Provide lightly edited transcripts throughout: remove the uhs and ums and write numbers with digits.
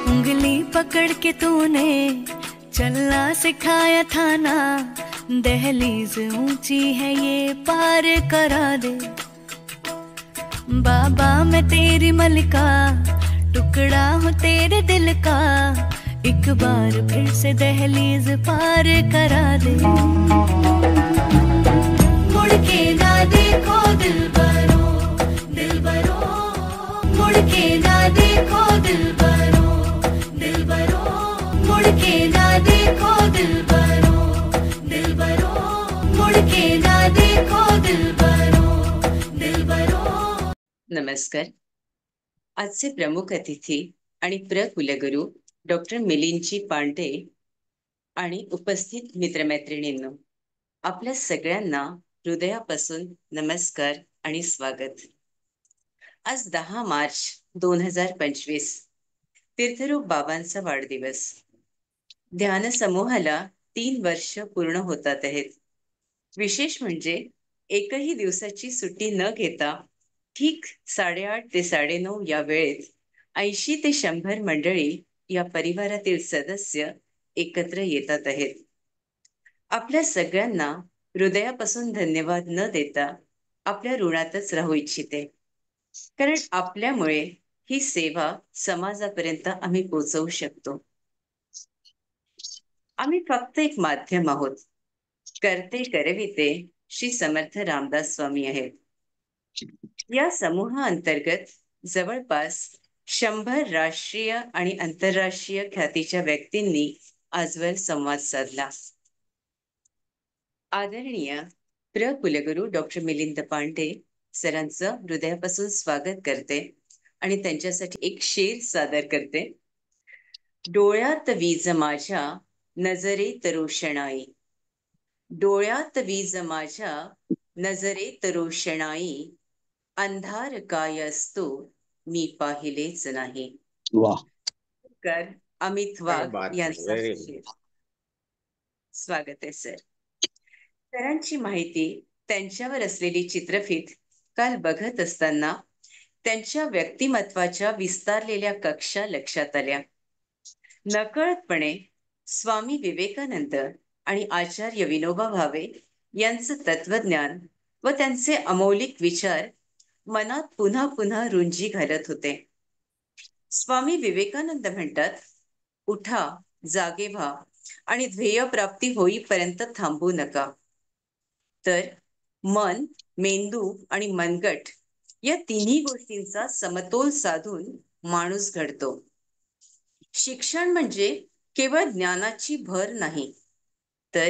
उंगली पकड़ के तूने चलना सिखाया था ना, दहलीज ऊंची है ये पार करा दे। बाबा मैं तेरी मलिका, टुकड़ा हूँ तेरे दिल का, एक बार फिर से दहलीज पार करा दे। मुड़ के ना देखो दिलबरो, दिलबरो, मुड़ के ना देखो दिलबरो, दिलबरो, मुड़ के ना देखो दिलबरो, दिलबरो, मुड़ के ना देखो दिलबरो, दिलबरो। नमस्कार. आजचे प्रमुख अतिथी आणि कुलगुरू डॉक्टर मिलिंदजी पांडे आणि उपस्थित मित्रमैत्रिणींनो, आपल्या सगळ्यांना हृदयापासून नमस्कार आणि स्वागत. आज 10 मार्च 2025 तीर्थरूप बाबांचा वाढदिवस. ध्यान समूहाला 3 वर्ष पूर्ण होतात आहेत. विशेष म्हणजे एकही दिवसाची सुट्टी न घेता ठीक 8:30 ते 9:30 या वेळेत 80 ते 100 मंडळी या परिवारातील सदस्य एकत्र येतात आहेत. आपल्या सगळ्यांना हृदयापासून धन्यवाद न देता आपल्या ऋणातच राहू इच्छिते, कारण आपल्यामुळे ही सेवा समाजापर्यंत आम्ही पोहोचवू शकतो. आम्ही फक्त एक माध्यम आहोत. करते करविते श्री समर्थ रामदास स्वामी आहेत. या समूहाअंतर्गत जवळपास 100 राष्ट्रीय आणि आंतरराष्ट्रीय ख्यातीच्या व्यक्तींनी आजवर संवाद साधला. आदरणीय कुलगुरू डॉक्टर मिलिंद पांडे सरांचं हृदयापासून स्वागत करते आणि त्यांच्यासाठी एक शेर सादर करते. डोळ्यात वीज माझ्या नजरेत रोषणाई, डोळ्यात वीज माझ्या नजरेत रोषणाई, अंधार काय असतो मी पाहिलेच नाही. वाह, कर अमित वाघ यांचा व्हेरी शेर. स्वागत आहे सर. सरांची माहिती, त्यांच्यावर असलेली चित्रफित काल बघत असताना त्यांच्या व्यक्तिमत्वाच्या विस्तारलेल्या कक्षा लक्षात आल्या. नकळतपणे स्वामी विवेकानंद आणि आचार्य विनोबा भावे यांचं तत्वज्ञान व त्यांचे अमौलिक विचार मनात पुन्हा पुन्हा रुंजी घालत होते. स्वामी विवेकानंद म्हणतात, उठा, जागे व्हा आणि ध्येय प्राप्ती होईपर्यंत थांबू नका. तर मन, मेंदू आणि मनगट या तिन्ही गोष्टींचा समतोल साधून माणूस घडतो. शिक्षण म्हणजे केवळ ज्ञानाची भर नाही, तर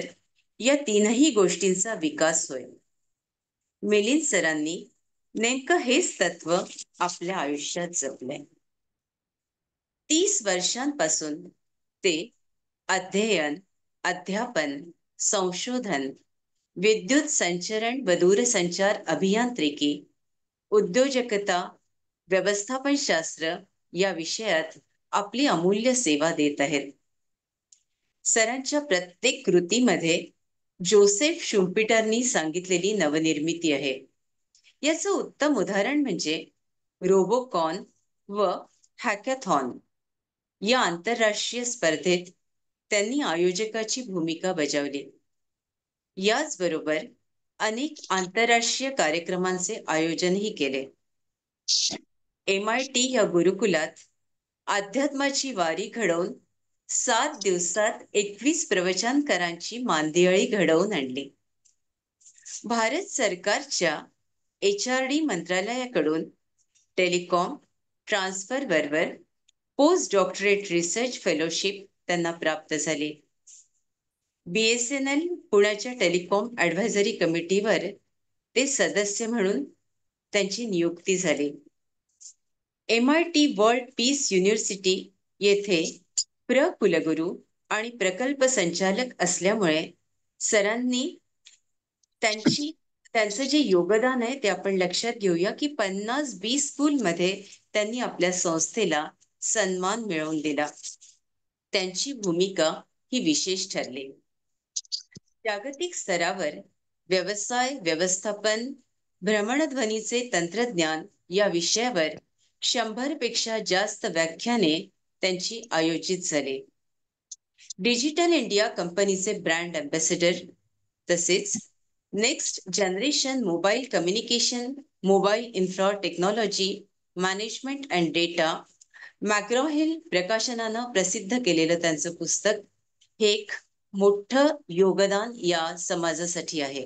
या तीनही गोष्टींचा विकास होय. मिलिंद सरांनी नेमकं हेच तत्व आपल्या आयुष्यात जपलंय. 30 वर्षांपासून ते अध्ययन, अध्यापन, संशोधन, विद्युत संचरण व दूरसंचार अभियांत्रिकी, उद्योजकता, व्यवस्थापन शास्त्र या विषयात आपली अमूल्य सेवा देत आहेत. सरांच्या प्रत्येक कृतीमध्ये जोसेफ शुम्पीटरनी सांगितलेली नवनिर्मिती आहे. याचं उत्तम उदाहरण म्हणजे रोबोकॉन व हॅकॅथॉन या आंतरराष्ट्रीय स्पर्धेत त्यांनी आयोजकाची भूमिका बजावली. याचबरोबर अनेक आंतरराष्ट्रीय कार्यक्रमांचे आयोजनही केले. MIT या गुरुकुलात अध्यात्माची वारी घडवून 7 दिवसात 21 प्रवचनकारांची मांदियाळी घडवून आणली. भारत सरकारच्या HRD मंत्रालयाकडून टेलिकॉम ट्रान्सफरवर पोस्ट डॉक्टरेट रिसर्च फेलोशिप त्यांना प्राप्त झाली. BSNL पुण्याच्या टेलिकॉम ॲडव्हायझरी कमिटीवर ते सदस्य म्हणून त्यांची नियुक्ती झाली. MIT वर्ल्ड पीस युनिव्हर्सिटी येथे कुलगुरू आणि प्रकल्प संचालक असल्यामुळे सरांनी त्यांचं जे योगदान आहे ते आपण लक्षात घेऊया की 50 बी स्कूलमध्ये त्यांनी आपल्या संस्थेला सन्मान मिळवून दिला. त्यांची भूमिका ही विशेष ठरली. जागतिक स्तरावर व्यवसाय, व्यवस्थापन, भ्रमणध्वनीचे तंत्रज्ञान या विषयावर 100 पेक्षा जास्त व्याख्याने त्यांची आयोजित झाले. डिजिटल इंडिया कंपनीचे ब्रँड अँबॅसेडर तसेच next generation mobile communication, mobile infra technology management and data McGraw Hill प्रकाशनानं प्रसिद्ध केलेलं त्यांचं पुस्तक हे एक मोठं योगदान या समाजासाठी आहे.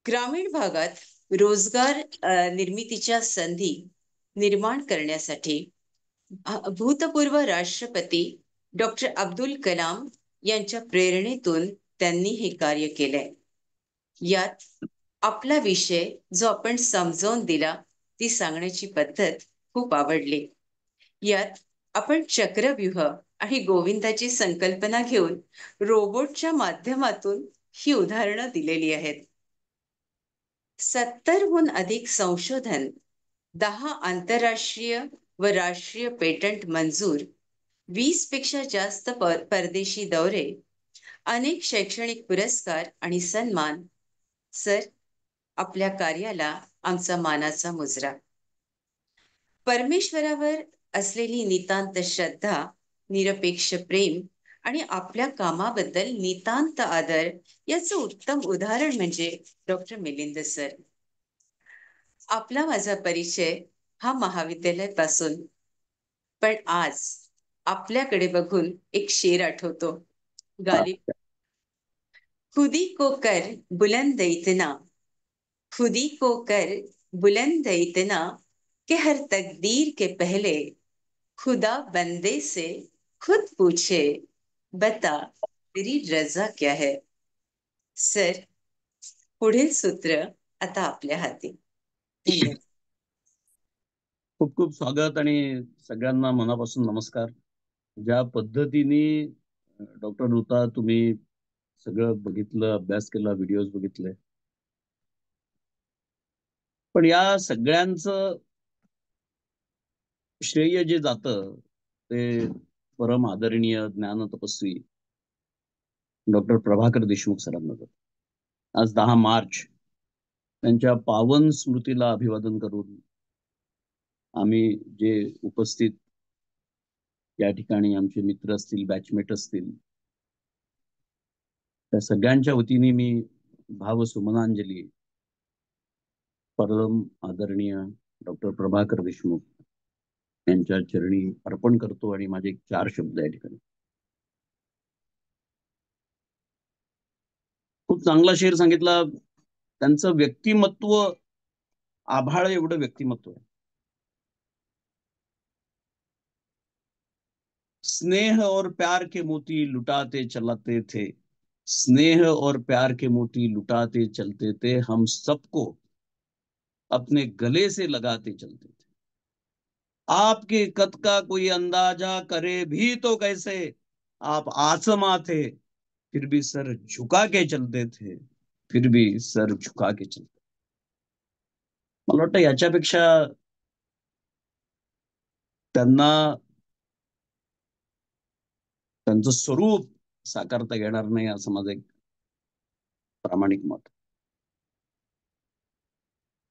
ग्रामीण भागात रोजगार निर्मितीच्या संधी निर्माण करण्यासाठी भूतपूर्व राष्ट्रपती डॉक्टर अब्दुल कलाम यांच्या प्रेरणेतून त्यांनी हे कार्य केलंय. यात आपला विषय जो आपण समजावून दिला ती सांगण्याची पद्धत खूप आवडली. यात आपण चक्रव्यूह आणि गोविंदाची संकल्पना घेऊन रोबोटच्या माध्यमातून ही उदाहरणं दिलेली आहेत. 70हून अधिक संशोधन, 10 आंतरराष्ट्रीय व राष्ट्रीय पेटंट मंजूर, 20 पेक्षा जास्त परदेशी दौरे, अनेक शैक्षणिक पुरस्कार आणि सन्मान. सर, आपल्या कार्याला आमचा मानाचा मुजरा. परमेश्वरावर असलेली नितांत श्रद्धा, निरपेक्ष प्रेम आणि आपल्या कामाबद्दल नितांत आदर याचं उत्तम उदाहरण म्हणजे डॉक्टर मिलिंद सर. आपला माझा परिचय हा महाविद्यालयापासून, पण आज आपल्याकडे बघून एक शेर आठवतो. गालिब, खुदी को कर बुलंद इतना, खुदी को कर बुलंद इतना कि हर तकदीर के पहले खुदा बंदे से खुद पूछे, बता तेरी रजा क्या है. सर, पुढील सूत्र आता आपल्या हाती. धन्यवाद. खूप खूप स्वागत आणि सगळ्यांना मनापासून नमस्कार. ज्या पद्धतीने डॉक्टर ऋता तुम्ही सगळं बघितलं, अभ्यास केला, व्हिडिओज बघितले, पण या सगळ्यांचं श्रेय जे जातं ते परम आदरणीय ज्ञान तपस्वी डॉक्टर प्रभाकर देशमुख सरांना जातं. आज 10 मार्च त्यांच्या पावन स्मृतीला अभिवादन करून आम्ही जे उपस्थित या ठिकाणी आमचे मित्र असतील, बॅचमेट असतील, त्या सगळ्यांच्या वतीने मी भावसुमनांजली परम आदरणीय डॉक्टर प्रभाकर देशमुख यांच्या चरणी अर्पण करतो आणि माझे 4 शब्द या ठिकाणी. खूप चांगला शेर सांगितला. त्यांचं व्यक्तिमत्व आभाळ एवढं व्यक्तिमत्व आहे. स्नेह और प्यार के मोती लुटाते चलाते थे, स्नेह और प्यार के मोती लुटाते चलते थे, हम सबको अपने गले से लगाते चलते थे. आपके कद का कोई अंदाजा करे भी तो कैसे, आप आसमां थे फिर भी सर झुका के चलते थे, फिर भी सर झुका के चलते. मला वाटतं याच्यापेक्षा त्यांना त्यांचं स्वरूप साकारता येणार नाही असं माझं एक प्रामाणिक मत.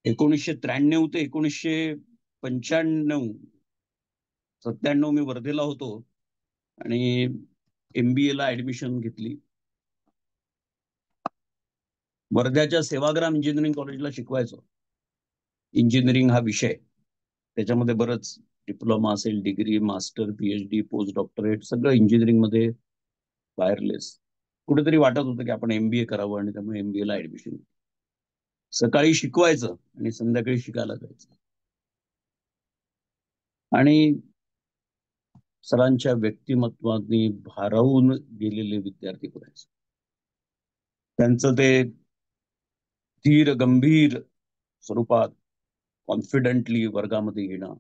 1993 ते 1995 97 मी वर्धेला होतो आणि MBA ला ऍडमिशन घेतली. वर्ध्याच्या सेवाग्राम इंजिनिअरिंग कॉलेजला शिकवायचो. इंजिनिअरिंग हा विषय, त्याच्यामध्ये बरंच डिप्लोमा असेल, degree, master, PhD, post doctorate सगळं इंजिनिअरिंग मध्ये वायरलेस. कुठेतरी वाटत होतं की आपण MBA करावं आणि त्यामुळे MBA ला ऍडमिशन. सकाळी शिकवायचं आणि संध्याकाळी शिकायला जायचं. आणि सरांच्या व्यक्तिमत्वानी भारावून गेलेले विद्यार्थी करायचे. त्यांचं ते धीर गंभीर स्वरूपात कॉन्फिडेंटली वर्गामध्ये येणं,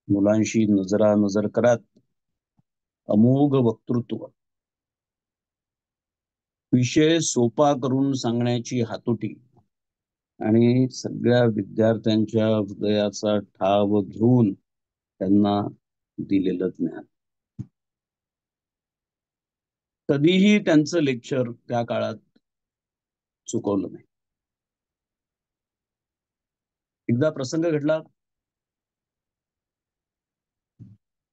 मुलांशी नजरानजर करत अमोघ वक्तृत्व, विषय सोपा करून सांगण्याची हातोटी आणि सगळ्या विद्यार्थ्यांच्या हृदयाचा ठाव घेऊन त्यांना दिलेलं ज्ञान. कधीही त्यांचं लेक्चर त्या काळात चुकवलं नाही. एकदा प्रसंग घडला,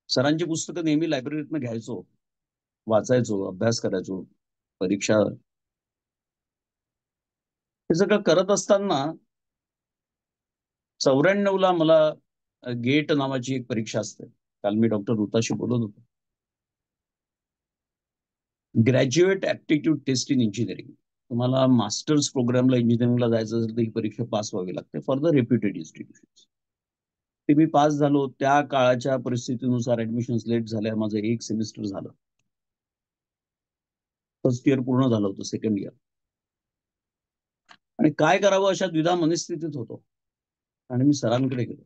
सरांची पुस्तकं नेहमी लायब्ररीतनं घ्यायचो, वाचायचो, अभ्यास करायचो, परीक्षा. हे सगळं करत असताना 94ला मला गेट नावाची एक परीक्षा असते. काल मी डॉक्टर ऋताशी बोलत होतो. Graduate aptitude test in engineering. तुम्हाला मास्टर्स प्रोग्रामला इंजिनिअरिंगला जायचं असेल तर ही परीक्षा पास व्हावी लागते फॉर द रेप्युटेड इन्स्टिट्यूशन. ते मी पास झालो. त्या काळाच्या परिस्थितीनुसार ऍडमिशन लेट झाल्या. माझं एक सेमिस्टर झालं. फर्स्ट इयर पूर्ण झालं होतं, सेकंड इयर. आणि काय करावं अशा द्विधा मनस्थितीत होतो. आणि मी सरांकडे गेलो.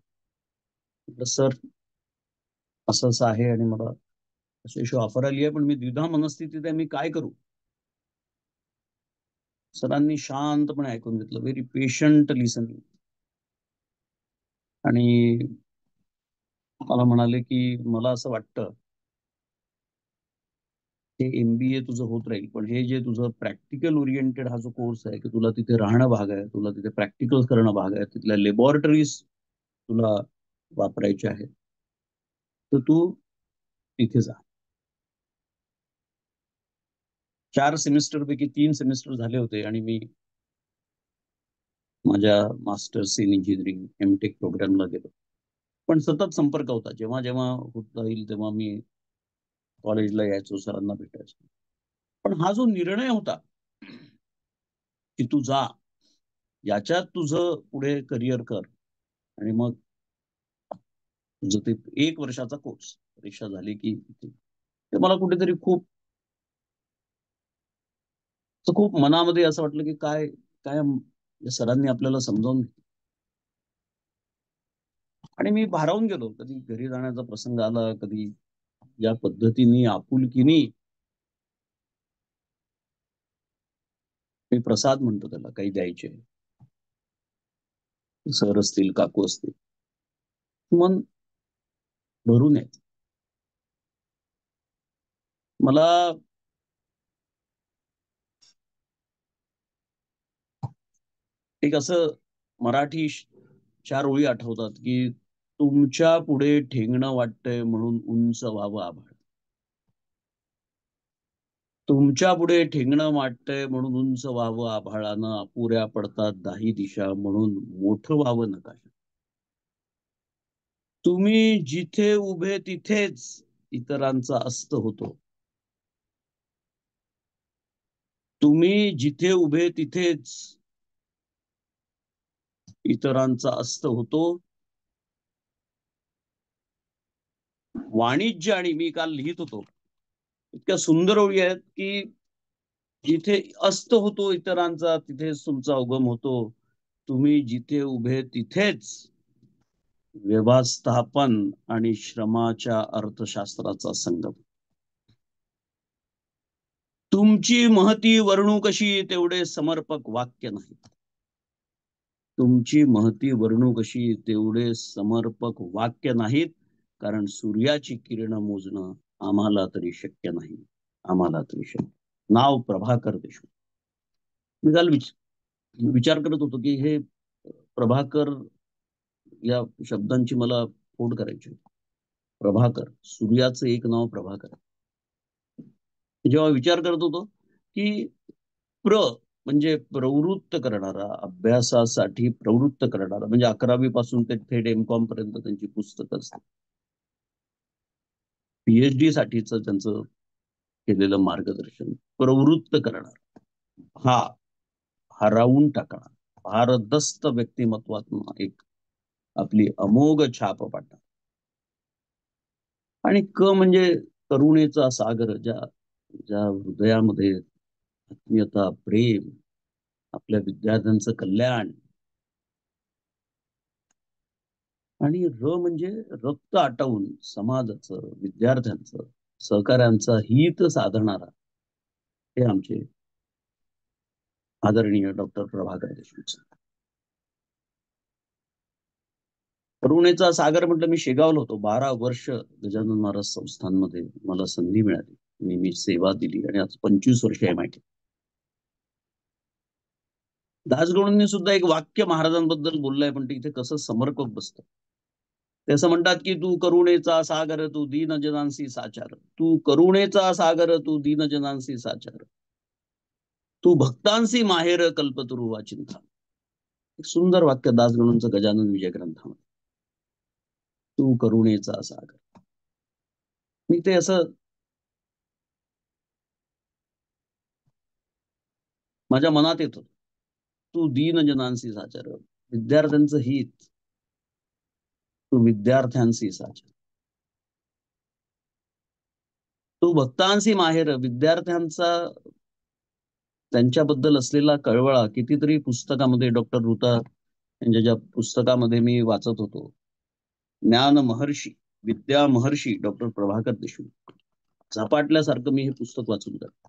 म्हटलं, सर असं असं आहे आणि मला अशी ऑफर आली आहे, पण मी द्विधा मनस्थितीत आहे, मी काय करू? सरांनी शांतपणे ऐकून घेतलं, व्हेरी पेशंट लिसनिंग. आणि मला म्हणाले की मला असं वाटतं हे MBA तुझं होत राहील, पण हे जे तुझं प्रॅक्टिकल ओरिएंटेड हा जो कोर्स आहे की तुला तिथे राहणं भाग आहे, तुला तिथे प्रॅक्टिकल करणं भाग आहे, तिथल्या लॅबोरेटरीज तुला वापरायचे आहेत, तर तू तिथे जा. 4 सेमिस्टर पैकी 3 सेमिस्टर झाले होते आणि मी माझ्या मास्टर्स इन इंजिनिअरिंग MTech प्रोग्रामला गेलो. पण सतत संपर्क होता. जेव्हा जेव्हा होत राहील तेव्हा मी कॉलेजला यायचो, सरांना भेटायचो. पण हा जो निर्णय होता की तू जा, याच्यात तुझं पुढे करिअर कर आणि मग तुझं ते 1 वर्षाचा कोर्स परीक्षा झाली की ते मला कुठेतरी खूप खूप मनामध्ये असं वाटलं की काय काय सरांनी आपल्याला समजावून घेतलं. आणि मी भारावून गेलो. कधी घरी जाण्याचा प्रसंग आला, कधी या पद्धतीने आपुलकीने मी प्रसाद म्हणतो त्याला, काही द्यायचे, सर असतील, काकू असतील, मन भरून यायचं. मला एक असं मराठी 4 ओळी आठवतात की तुमच्या पुढे ठेंगणं वाटतंय म्हणून उंच व्हावं आभाळ. तुमच्या पुढे ठेंगणं वाटतंय म्हणून उंच व्हावं आभाळानं, अपुऱ्या पडतात दाही दिशा म्हणून मोठं व्हावं नकाशा. तुम्ही जिथे उभे तिथेच इतरांचा अस्त होतो. तुम्ही जिथे उभे तिथेच इतरांचा अस्त होतो. वाणिज्य आणि मी काल लिहित होतो, इतक्या सुंदर ओळी आहेत की जिथे अस्त होतो इतरांचा तिथेच तुमचा उगम होतो. तुम्ही जिथे उभे तिथेच व्यवस्थापन आणि श्रमाच्या अर्थशास्त्राचा संगम. तुमची महती वर्णू कशी तेवढे समर्पक वाक्य नाही. तुमची महती वर्णू कशी तेवढे समर्पक वाक्य नाहीत, कारण सूर्याची किरण मोजणं आम्हाला तरी शक्य नाही. आम्हाला तरी शक्य. नाव प्रभाकर देशमुख. मी काल विचार करत होतो की हे प्रभाकर या शब्दांची मला फोड करायची होती. प्रभाकर, सूर्याचं एक नाव प्रभाकर. जेव्हा विचार करत होतो की म्हणजे प्रवृत्त करणारा, अभ्यासासाठी प्रवृत्त करणारा, म्हणजे 11वी पासून ते थेट M.Com पर्यंत त्यांची पुस्तकं असतात. PhD साठीच त्यांचं केलेलं मार्गदर्शन प्रवृत्त करणार, हा हरवून टाकणार, भारदस्त व्यक्तिमत्वातून एक आपली अमोघ छाप पाडणार. आणि म्हणजे करुणेचा सागर, ज्या ज्या हृदयामध्ये आत्मीयता, प्रेम, आपल्या विद्यार्थ्यांचं कल्याण. आणि म्हणजे रक्त आटवून समाजाचं, विद्यार्थ्यांचं, सहकाऱ्यांचं हित साधणारा हे आमचे आदरणीय डॉक्टर प्रभाकर देशमुख. करुणेचा सागर म्हटलं. मी शेगावला होतो 12 वर्ष. गजानन महाराज संस्थांमध्ये मला संधी मिळाली, मी सेवा दिली आणि आज 25 वर्ष MIT. दासगणूंनी सुद्धा एक वाक्य महाराजांबद्दल बोललंय, पण ते इथे कसं समर्पक बसतं. ते असं म्हणतात की तू करुणेचा सागर तू दीनजनांसी साचार, तू करुणेचा सागर तू दीनजनांसी साचार, तू भक्तांसी माहेर कल्पतरू वाचिंता. एक सुंदर वाक्य दासगणूंचं गजानन विजय ग्रंथामध्ये. तू करुणेचा सागर. मी ते असं माझ्या मनात येत होतं. तू दीनजनांसी साचार, विद्यार्थ्यांचं हित, तू विद्यार्थ्यांशी साचार, तू भक्तांशी माहेर, विद्यार्थ्यांचा त्यांच्याबद्दल असलेला कळवळा कितीतरी पुस्तकामध्ये डॉक्टर ऋता यांच्या ज्या पुस्तकामध्ये मी वाचत होतो. ज्ञान महर्षी, विद्या महर्षी डॉक्टर प्रभाकर देशमुख, झपाटल्यासारखं मी हे पुस्तक वाचून काढलं.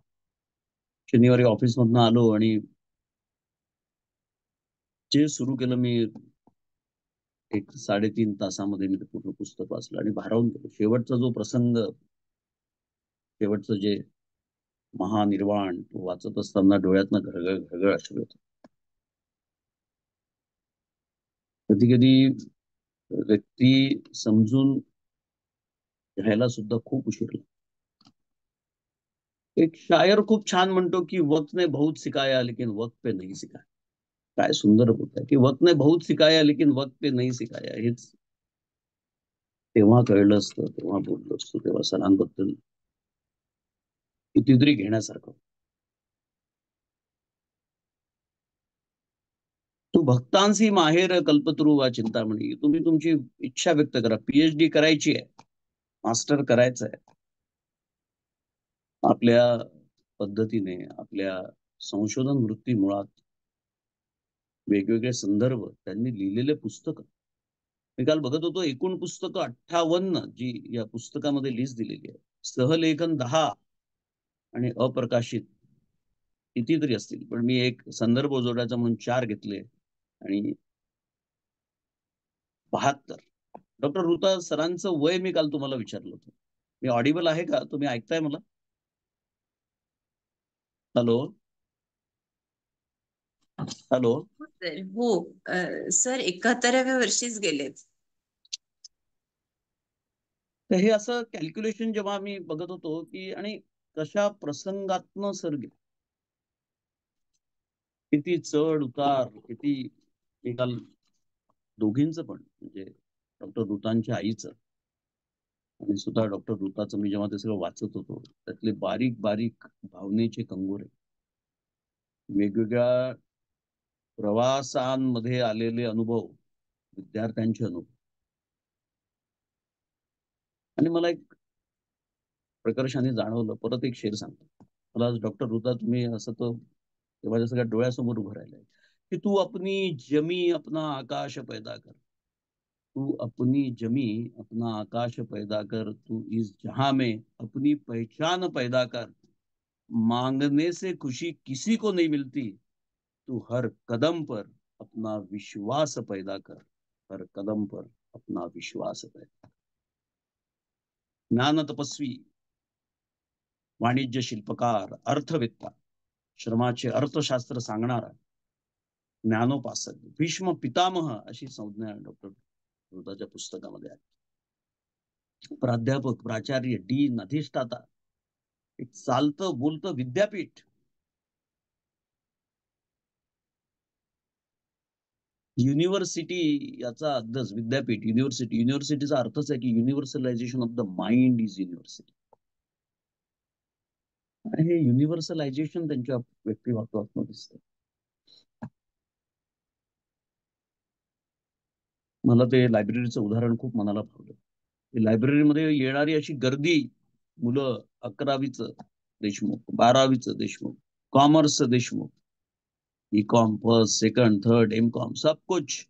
शनिवारी ऑफिस मधनं आलो आणि जे सुरू केलं मी, 1-3.5 तासामध्ये मी ते पूर्ण पुस्तक वाचलं आणि भारावून गेलो. शेवटचा जो प्रसंग, शेवटचं जे महानिर्वाण, तो वाचत असताना डोळ्यातनं घळघळ घळघळ अश्रू येतात. कधी कधी व्यक्ती समजून घ्यायला सुद्धा खूप उशीर लागतो. एक शायर खूप छान म्हणतो की वक्त ने बहुत सिखाया लेकिन वक्त पे नहीं सिखाया. काय सुंदर होत आहे की वक्त ने बहुत सिखाया लेकिन वक्त पे नहीं सिखाया. हेच तेव्हा कळलं असतं, तेव्हा बोललो असतो, तेव्हा सरांबद्दल कितीतरी घेण्यासारखं. तू भक्तांशी माहेर कल्पतरू वा चिंतामणी. तुम्ही तुमची इच्छा व्यक्त करा. PhD करायची आहे, मास्टर करायचं आहे, आपल्या पद्धतीने, आपल्या संशोधन वृत्ती मुळात वेगवेगळे संदर्भ त्यांनी लिहिलेले पुस्तक. मी काल बघत होतो, एकूण पुस्तकं 58 जी या पुस्तकामध्ये लिस्ट दिलेली आहे. सहलेखन 10 आणि अप्रकाशित कितीतरी असतील, पण मी एक संदर्भ जोडायचा म्हणून 4 घेतले आणि 72. डॉक्टर ऋता सरांचं वय मी काल तुम्हाला विचारलं होतं. मी ऑडिबल आहे का? तुम्ही ऐकताय मला? Hello hello. हो सर 71व्या वर्षीच गेलेत. तर हे असं कॅल्क्युलेशन जेव्हा मी बघत होतो की, आणि कशा प्रसंगातनं सर गेले, किती चढ उतार, किती. मी काल दोघींचं पण, म्हणजे डॉक्टर ऋतांच्या आईचं आणि सुद्धा डॉक्टर ऋताचं, मी जेव्हा ते सगळं वाचत होतो, त्यातले बारीक बारीक भावनेचे कंगोरे, वेगवेगळ्या प्रवासांमध्ये आलेले अनुभव, विद्यार्थ्यांचे अनुभव. आणि मला एक प्रकर्षाने जाणवलं. परत एक शेर सांगतो मला. डॉक्टर ऋता तुम्ही असं, तो माझ्या सगळ्या डोळ्यासमोर उभं राहिलंय की तू अपनी जमी अपना आकाश पैदा कर, तू अपनी जमी अपना आकाश पैदा कर, तू इस जहां में अपनी पहचान पैदा कर, मांगने से खुशी किसी को नहीं मिलती, तू हर कदम पर अपना विश्वास पैदा कर, हर कदम पर अपना विश्वास पैदा. ज्ञान तपस्वी, वाणिज्य शिल्पकार, अर्थवेत्ता, श्रमाचे अर्थशास्त्र सांगणारा, ज्ञानोपासक, भीष्म पितामह अशी संज्ञा डॉक्टर ऋताच्या पुस्तकामध्ये आहे. प्राध्यापक, प्राचार्य, डीन, अधिष्ठाता, एक चालतं बोलतं विद्यापीठ. युनिव्हर्सिटी याचा अर्थच विद्यापीठ, युनिव्हर्सिटी. युनिव्हर्सिटीचा अर्थच आहे की universalisation of the mind is university. आणि हे युनिव्हर्सलायझेशन त्यांच्या व्यक्तिमत्वात दिसतं. मला ते लायब्ररीचं उदाहरण खूप मनाला भावलं. लायब्ररीमध्ये येणारी अशी गर्दी, मुलं 11वीचं देशमुख, 12वीचं देशमुख, कॉमर्सचं Deshmukh, BCom first second third MCom, सब कुछ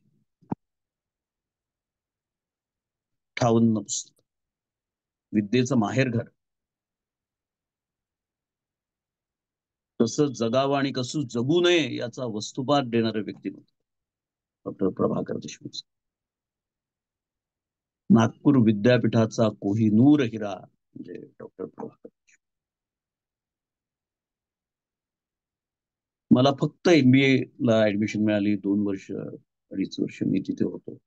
58 पुस्तक. विद्येचं माहेरघर. कसं जगावं आणि कसं जगू नये याचा वस्तुपाठ देणारे व्यक्तिमत्व डॉक्टर प्रभाकर देशमुख. नागपूर विद्यापीठाचा कोहिनूर हिरा म्हणजे डॉक्टर प्रभाकर. मला फक्त MBA ला ऍडमिशन मिळाली. 2 वर्ष 2.5 वर्ष मी तिथे होतो.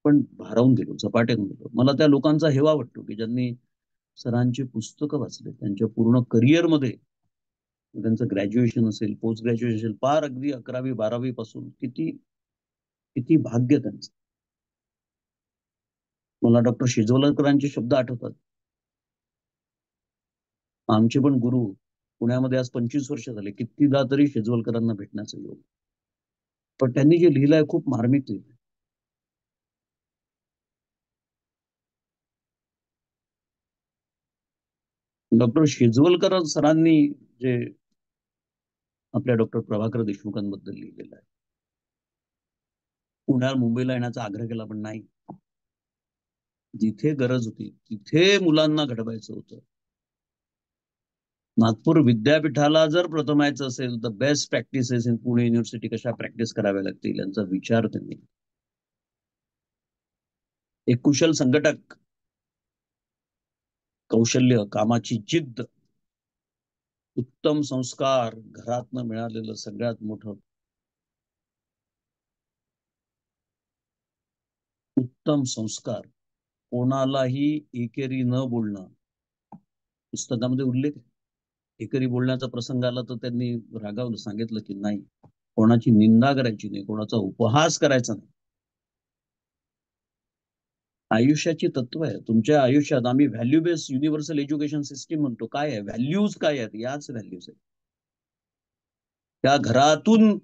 पण भारावून गेलो, झपाट्याने गेलो. मला त्या लोकांचा हेवा वाटतो की ज्यांनी सरांची पुस्तकं वाचली, त्यांच्या पूर्ण करिअरमध्ये त्यांचं ग्रॅज्युएशन असेल, पोस्ट ग्रॅज्युएशन असेल, फार अगदी 11वी-12वी पासून किती किती भाग्य त्यांचं. मला डॉक्टर शेजवलकरांचे शब्द आठवतात. आमचे पण गुरु पुण्यामध्ये आज 25 वर्ष झाले. कितीदा तरी शेजवलकरांना भेटण्याचा योग. पण त्यांनी जे लिहिलंय खूप मार्मिक लिहिलंय. डॉक्टर शेजवलकर सरांनी जे आपल्या डॉक्टर प्रभाकर देशमुखांबद्दल लिहिलेलं आहे. पुण्याला मुंबईला येण्याचा आग्रह केला पण नाही. जिथे गरज होती तिथे मुलांना घडवायचं होतं. नागपूर विद्यापीठाला जर प्रथमायचं असेल तर best practices in Pune university कशा प्रॅक्टिस कराव्या लागतील यांचा विचार त्यांनी. एक कुशल संघटक, कौशल्य, कामाची जिद्द, उत्तम संस्कार, घरातनं मिळालेलं सगळ्यात मोठं उत्तम संस्कार, कोणालाही एकेरी न बोलणं. पुस्तकामध्ये उल्लेख आहे. एकेरी बोलण्याचा प्रसंग आला तर त्यांनी रागावलं, सांगितलं की नाही, कोणाची निंदा करायची नाही, कोणाचा उपहास करायचा नाही. आयुष्याची तत्व आहे. तुमच्या आयुष्यात आम्ही value based universal education system म्हणतो. काय आहे? व्हॅल्यूज काय आहेत? याच व्हॅल्यूज आहेत. त्या घरातून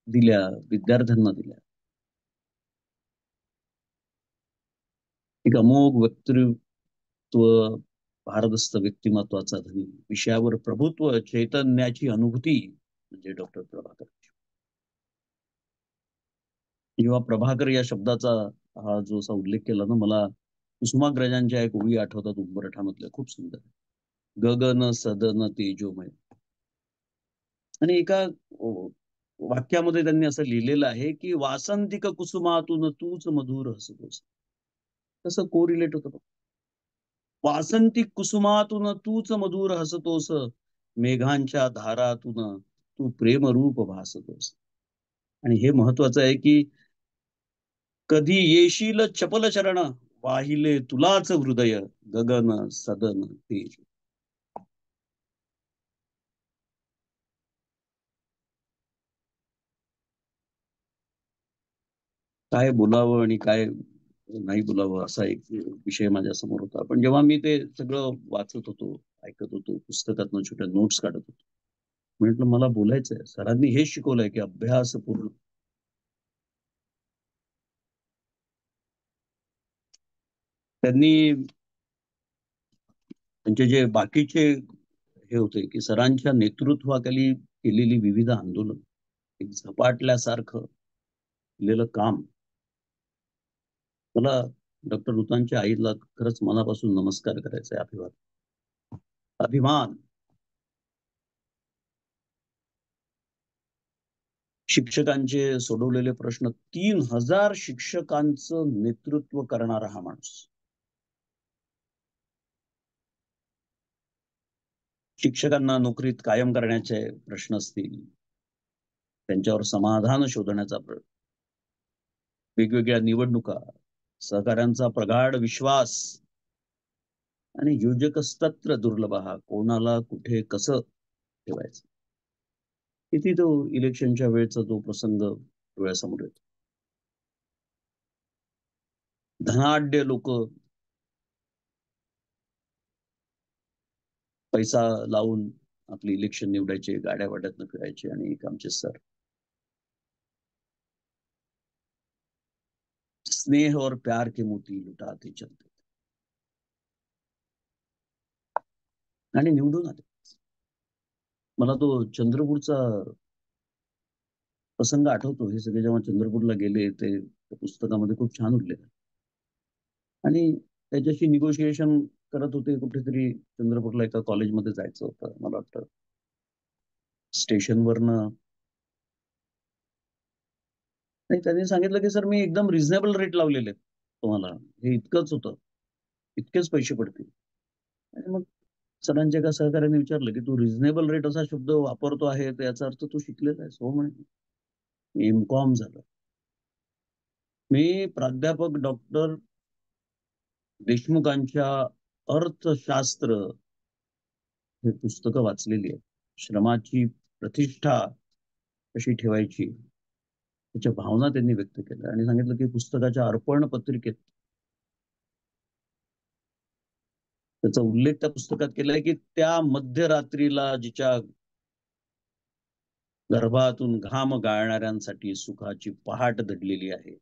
दिल्या, विद्यार्थ्यांना दिल्या. एक अमोघ वक्तृत्व, भारदस्त व्यक्तिमत्वाचा धनी, विषयावर प्रभुत्व, चैतन्याची अनुभूती म्हणजे डॉक्टर प्रभाकर. जेव्हा प्रभाकर या शब्दाचा हा जो असा उल्लेख केला ना, मला कुसुमाग्रजांच्या एक ओळी आठवतात उंबरठ्यामधल्या, खूप सुंदर. गगन सदन तेजोमय. आणि एका वाक्यामध्ये त्यांनी असं लिहिलेलं आहे की वासंतिक कुसुमातून तूच मधुर हसतोस. कसं कोरिलेट होतं बघ. वासंतिक कुसुमातून तूच मधुर हसतोस, मेघांच्या धारातून तू प्रेमरूप भासतोस. आणि हे महत्वाचं आहे की कधी येशील चपल चरण, वाहिले तुलाच हृदय, गगन सदन तेज. काय बोलावं आणि काय नाही बोलावं असा एक विषय माझ्या समोर होता. पण जेव्हा मी ते सगळं वाचत होतो, ऐकत होतो, पुस्तकातनं छोट्या नोट्स काढत होतो, म्हटलं मला बोलायचंय. सरांनी हेच शिकवलंय की अभ्यास पूर्ण. त्यांनी त्यांचे जे बाकीचे हे होते की सरांच्या नेतृत्वाखाली केलेली विविध आंदोलन, एक झपाटल्यासारखं केलेलं काम. मला डॉक्टर ऋतांच्या आईला खरंच मनापासून नमस्कार करायचा आहे, अभिमान. शिक्षकांचे सोडवलेले प्रश्न, 3000 शिक्षकांचं नेतृत्व करणारा हा माणूस. शिक्षकांना नोकरीत कायम करण्याचे प्रश्न असतील, त्यांच्यावर समाधान शोधण्याचा वेगवेगळ्या निवडणुका, सहकाऱ्यांचा प्रगाढ विश्वास आणि योजकस्तत्र दुर्लभ, हा कोणाला कुठे कसं ठेवायचं. किती तो इलेक्शनच्या वेळेचा तो प्रसंग डोळ्यासमोर येतो. धनाढ्य लोक पैसा लावून आपली इलेक्शन निवडायचे, गाड्या वाड्यातनं फिरायचे, आणि एक आमचे सर, स्नेह और प्यार के मोती लुटाते चलते, आणि निवडून आले. मला तो चंद्रपूरचा प्रसंग आठवतो. हे सगळे जेव्हा चंद्रपूरला गेले ते पुस्तकामध्ये खूप छान उल्लेख आहे. आणि त्याच्याशी निगोशिएशन करत होते. कुठेतरी चंद्रपूरला एका कॉलेजमध्ये जायचं होतं, मला वाटतं स्टेशनवरनं. नाही, त्यांनी सांगितलं की सर मी एकदम रिझनेबल रेट लावलेले आहेत तुम्हाला, हे इतकंच होतं, इतकेच पैसे पडतील. आणि मग सरांच्या एका सहकार्याने विचारलं की तू रिझनेबल रेट असा शब्द वापरतो आहे, तर याचा अर्थ तू शिकलेला आहेस? हो म्हणे, एम.कॉम झालं. मी प्राध्यापक डॉक्टर देशमुखांच्या अर्थशास्त्र हे पुस्तकं वाचलेली आहेत. श्रमाची प्रतिष्ठा कशी ठेवायची त्याच्या भावना त्यांनी व्यक्त केल्या आणि सांगितलं की पुस्तकाच्या अर्पण पत्रिकेत त्याचा उल्लेख त्या पुस्तकात केलाय की त्या मध्यरात्रीला जिच्या गर्भातून घाम गाळणाऱ्यांसाठी सुखाची पहाट दडलेली आहे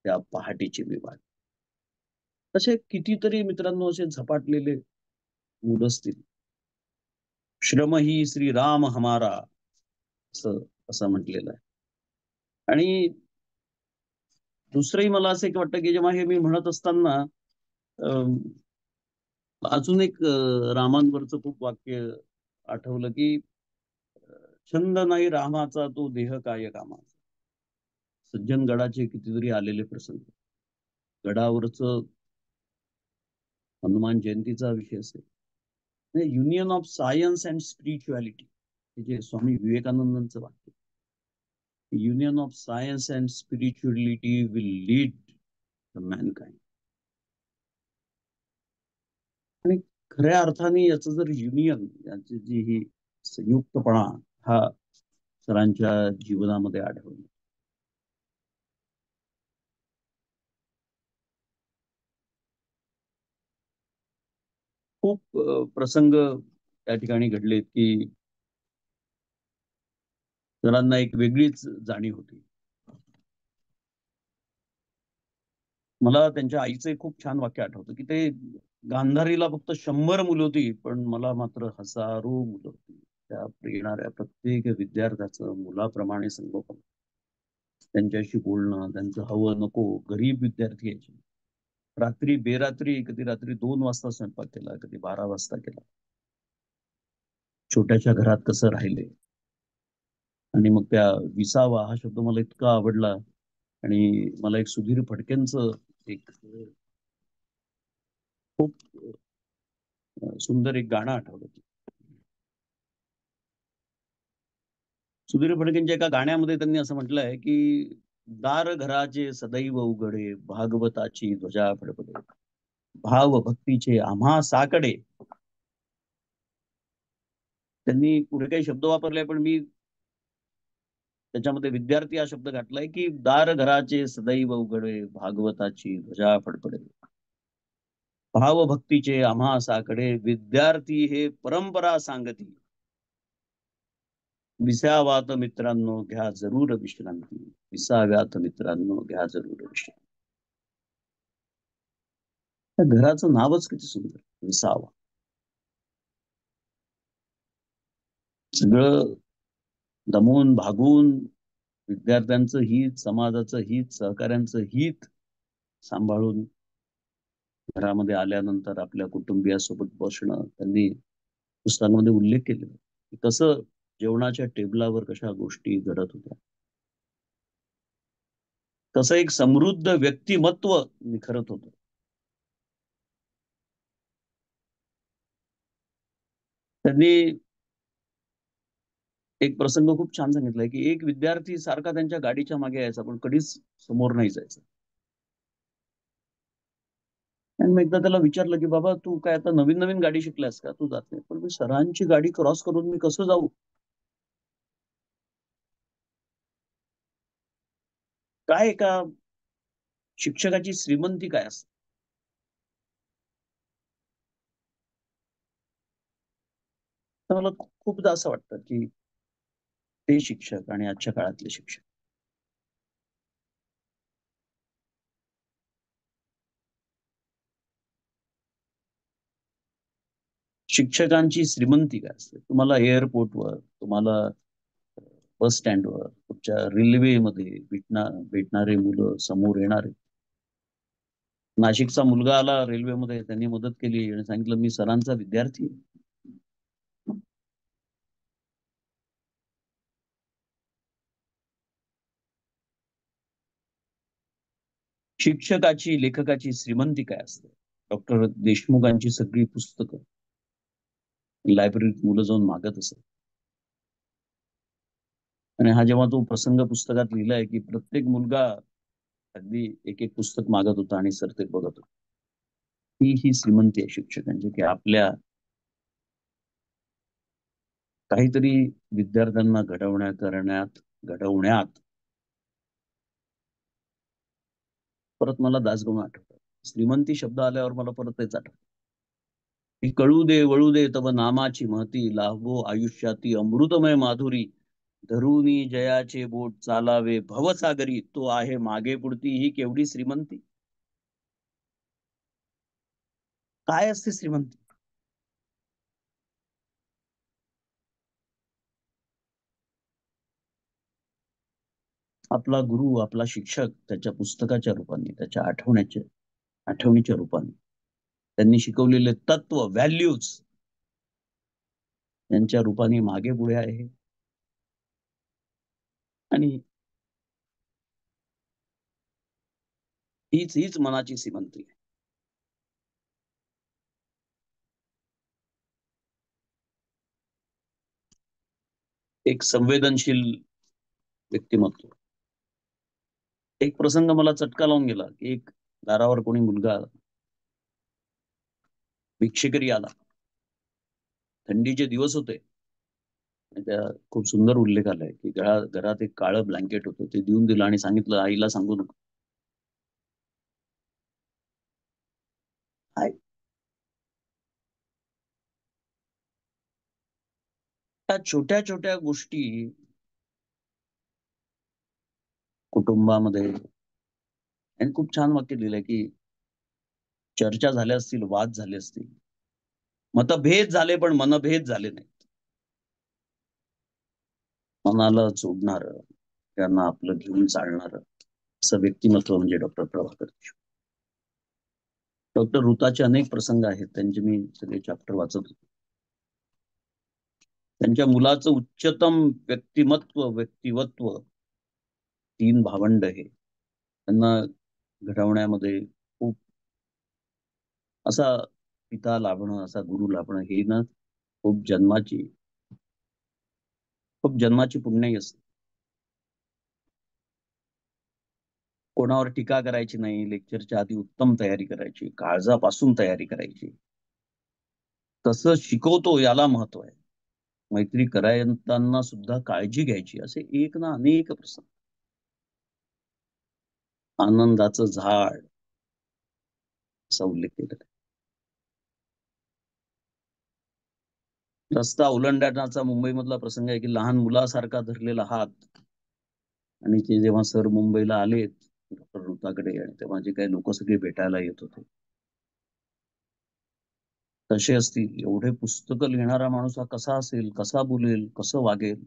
त्या पहाटेची मी वाट. तसे कितीतरी मित्रांनो असे झपाटलेले मूल असतील. श्रम ही श्रीराम हमारा असं असं म्हटलेलं आहे. आणि दुसरंही मला असं एक वाटतं की जेव्हा हे मी म्हणत असताना अं, अजून एक रामांवरचं खूप वाक्य आठवलं की छंद नाही रामाचा तो देह काय कामाचा. सज्जनगडाचे कितीतरी आलेले प्रसंग. गडावरच हनुमान जयंतीचा विषय असेल, union of science and spirituality हे जे स्वामी विवेकानंदांचं वाक्य, union of science and spirituality will lead the Mankind. आणि खऱ्या अर्थाने याचं जर युनियन, याची जी ही संयुक्तपणा हा सरांच्या जीवनामध्ये आढळतो. खूप प्रसंग त्या ठिकाणी घडलेत की सरांना एक वेगळीच जाणीव होती. मला त्यांच्या आईचं एक खूप छान वाक्य आठवतं की ते गांधारीला फक्त 100 मुलं होती, पण मला मात्र हजारो मुलं होती. त्या येणाऱ्या प्रत्येक विद्यार्थ्याचं मुलाप्रमाणे संगोपन, त्यांच्याशी बोलणं, त्यांचं हवं नको. गरीब विद्यार्थी यायचे. रात्री बेरात्री, कधी रात्री 2 वाजता स्वयंपाक केला, कधी 12 वाजता केला. छोट्याशा घरात कसं राहिले. आणि मग त्या विसावा हा शब्द मला इतका आवडला. आणि मला एक सुधीर फडकेंचं एक खूप सुंदर एक गाणं आठवलं. सुधीर फडकेंच्या एका गाण्यामध्ये त्यांनी असं म्हटलंय की दार घराचे सदैव उघडे, भागवताची ध्वजा फडफडे, भाव भक्तीचे आम्हा साकडे. त्यांनी पुढे काही शब्द वापरले, पण मी त्याच्यामध्ये विद्यार्थी हा शब्द घातलाय की दार घराचे सदैव उघडे, भागवताची ध्वजा फडफडे, भाव भक्तीचे आम्हा साकडे, विद्यार्थी हे परंपरा सांगती, विसाव्यात मित्रांनो घ्या जरूर विश्रांती, विसाव्यात मित्रांनो घ्या जरूर विश्रांती. त्या घराचं नावच किती सुंदर, विसावा. सगळं दमून भागून विद्यार्थ्यांचं हित, समाजाचं हित, सहकाऱ्यांचं हित सांभाळून घरामध्ये आल्यानंतर आपल्या कुटुंबियासोबत बसणं. त्यांनी पुस्तकामध्ये उल्लेख केलेला की कसं जेवणाच्या टेबलावर कशा गोष्टी घडत होत्या, कसं एक समृद्ध व्यक्तिमत्व निखरत होतं. त्यांनी एक प्रसंग खूप छान सांगितलाय की एक विद्यार्थी सारखा त्यांच्या गाडीच्या मागे यायचा, पण कधीच समोर नाही जायचा. आणि मग एकदा त्याला विचारलं की बाबा तू काय आता नवीन नवीन गाडी शिकलास का, तू जात नाही. पण मी सरांची गाडी क्रॉस करून मी कसं जाऊ. काय एका शिक्षकाची श्रीमंती काय असते. तर मला खूपदा असं वाटतं की ते शिक्षक आणि आजच्या काळातले शिक्षक, शिक्षकांची श्रीमंती काय असते. तुम्हाला एअरपोर्टवर, तुम्हाला बस स्टँडवर, तुमच्या रेल्वेमध्ये भेटणारे मुलं समोर येणारे. नाशिकचा मुलगा आला रेल्वेमध्ये, त्यांनी मदत केली आणि सांगितलं मी सरांचा विद्यार्थी आहे. शिक्षकाची, लेखकाची श्रीमंती काय असते. डॉक्टर देशमुखांची सगळी पुस्तकं लायब्ररीत मुलं जाऊन मागत असत. आणि हा जेव्हा तो प्रसंग पुस्तकात लिहिलाय की प्रत्येक मुलगा अगदी एक एक पुस्तक मागत होता आणि सर ते बघत होते. ही श्रीमंती आहे शिक्षकांची, की आपल्या काहीतरी विद्यार्थ्यांना घडवण्यात परत मला दासगणू आठवतात. श्रीमंती शब्द आल्यावर मला परत तेच आठवतं, की कळू दे वळू दे तव नामाची महती, लाभो आयुष्याती अमृतमय माधुरी, धरुनी जयाचे बोट चालावे भवसागरी, तो आहे मागे पुढती ही केवढी श्रीमंती. काय असते श्रीमंती? आपला गुरु, आपला शिक्षक त्याच्या पुस्तकाच्या रूपाने, त्याच्या आठवणीच्या रूपाने त्यांनी शिकवलेले तत्व, व्हॅल्यूज यांच्या रूपाने मागे पुढे आहे. आणि हीच मनाची श्रीमंती आहे. एक संवेदनशील व्यक्तिमत्व. एक प्रसंग मला चटका लावून गेला, की एक दारावर कोणी मुलगा भिक्षेकरी आला. थंडीचे दिवस होते. आणि त्या खूप सुंदर उल्लेख आलाय, की घरात एक काळं ब्लँकेट होतं, ते देऊन दिलं आणि सांगितलं, आईला सांगू नको. काय त्या छोट्या छोट्या गोष्टी कुटुंबामध्ये. आणि खूप छान वाक्य लिहिलंय, की चर्चा झाल्या असतील, वाद झाले असतील, मतभेद झाले पण मनभेद झाले नाही. मनाला जोडणार, त्यांना आपलं घेऊन चालणार असं व्यक्तिमत्व म्हणजे डॉक्टर प्रभाकर देशमुख. डॉक्टर ऋताचे अनेक प्रसंग आहेत, त्यांचे मी सगळे चॅप्टर वाचत होतो. त्यांच्या मुलाचं उच्चतम व्यक्तिवत्व 3 भावंड हे त्यांना घडवण्यामध्ये खूप असा पिता लाभणं, असा गुरु लाभणं हे ना खूप जन्माची पुण्याई असते. कोणावर टीका करायची नाही, लेक्चरच्या आधी उत्तम तयारी करायची, काळजापासून तयारी करायची. तसं शिकवतो याला महत्व आहे. मैत्री करायताना सुद्धा काळजी घ्यायची, असे एक ना अनेक प्रसंग. आनंदाचं झाड असा उल्लेख केलेला आहे. रस्ता ओलांडण्याचा मुंबईमधला प्रसंग आहे, की लहान मुलासारखा धरलेला हात. आणि ते जेव्हा सर मुंबईला आलेत डॉक्टर ऋताकडे, आणि तेव्हा जे काही लोक सगळे भेटायला येत होते, तसे असतील. एवढे पुस्तकं लिहिणारा माणूस हा कसा असेल, कसा बोलेल, कसं वागेल.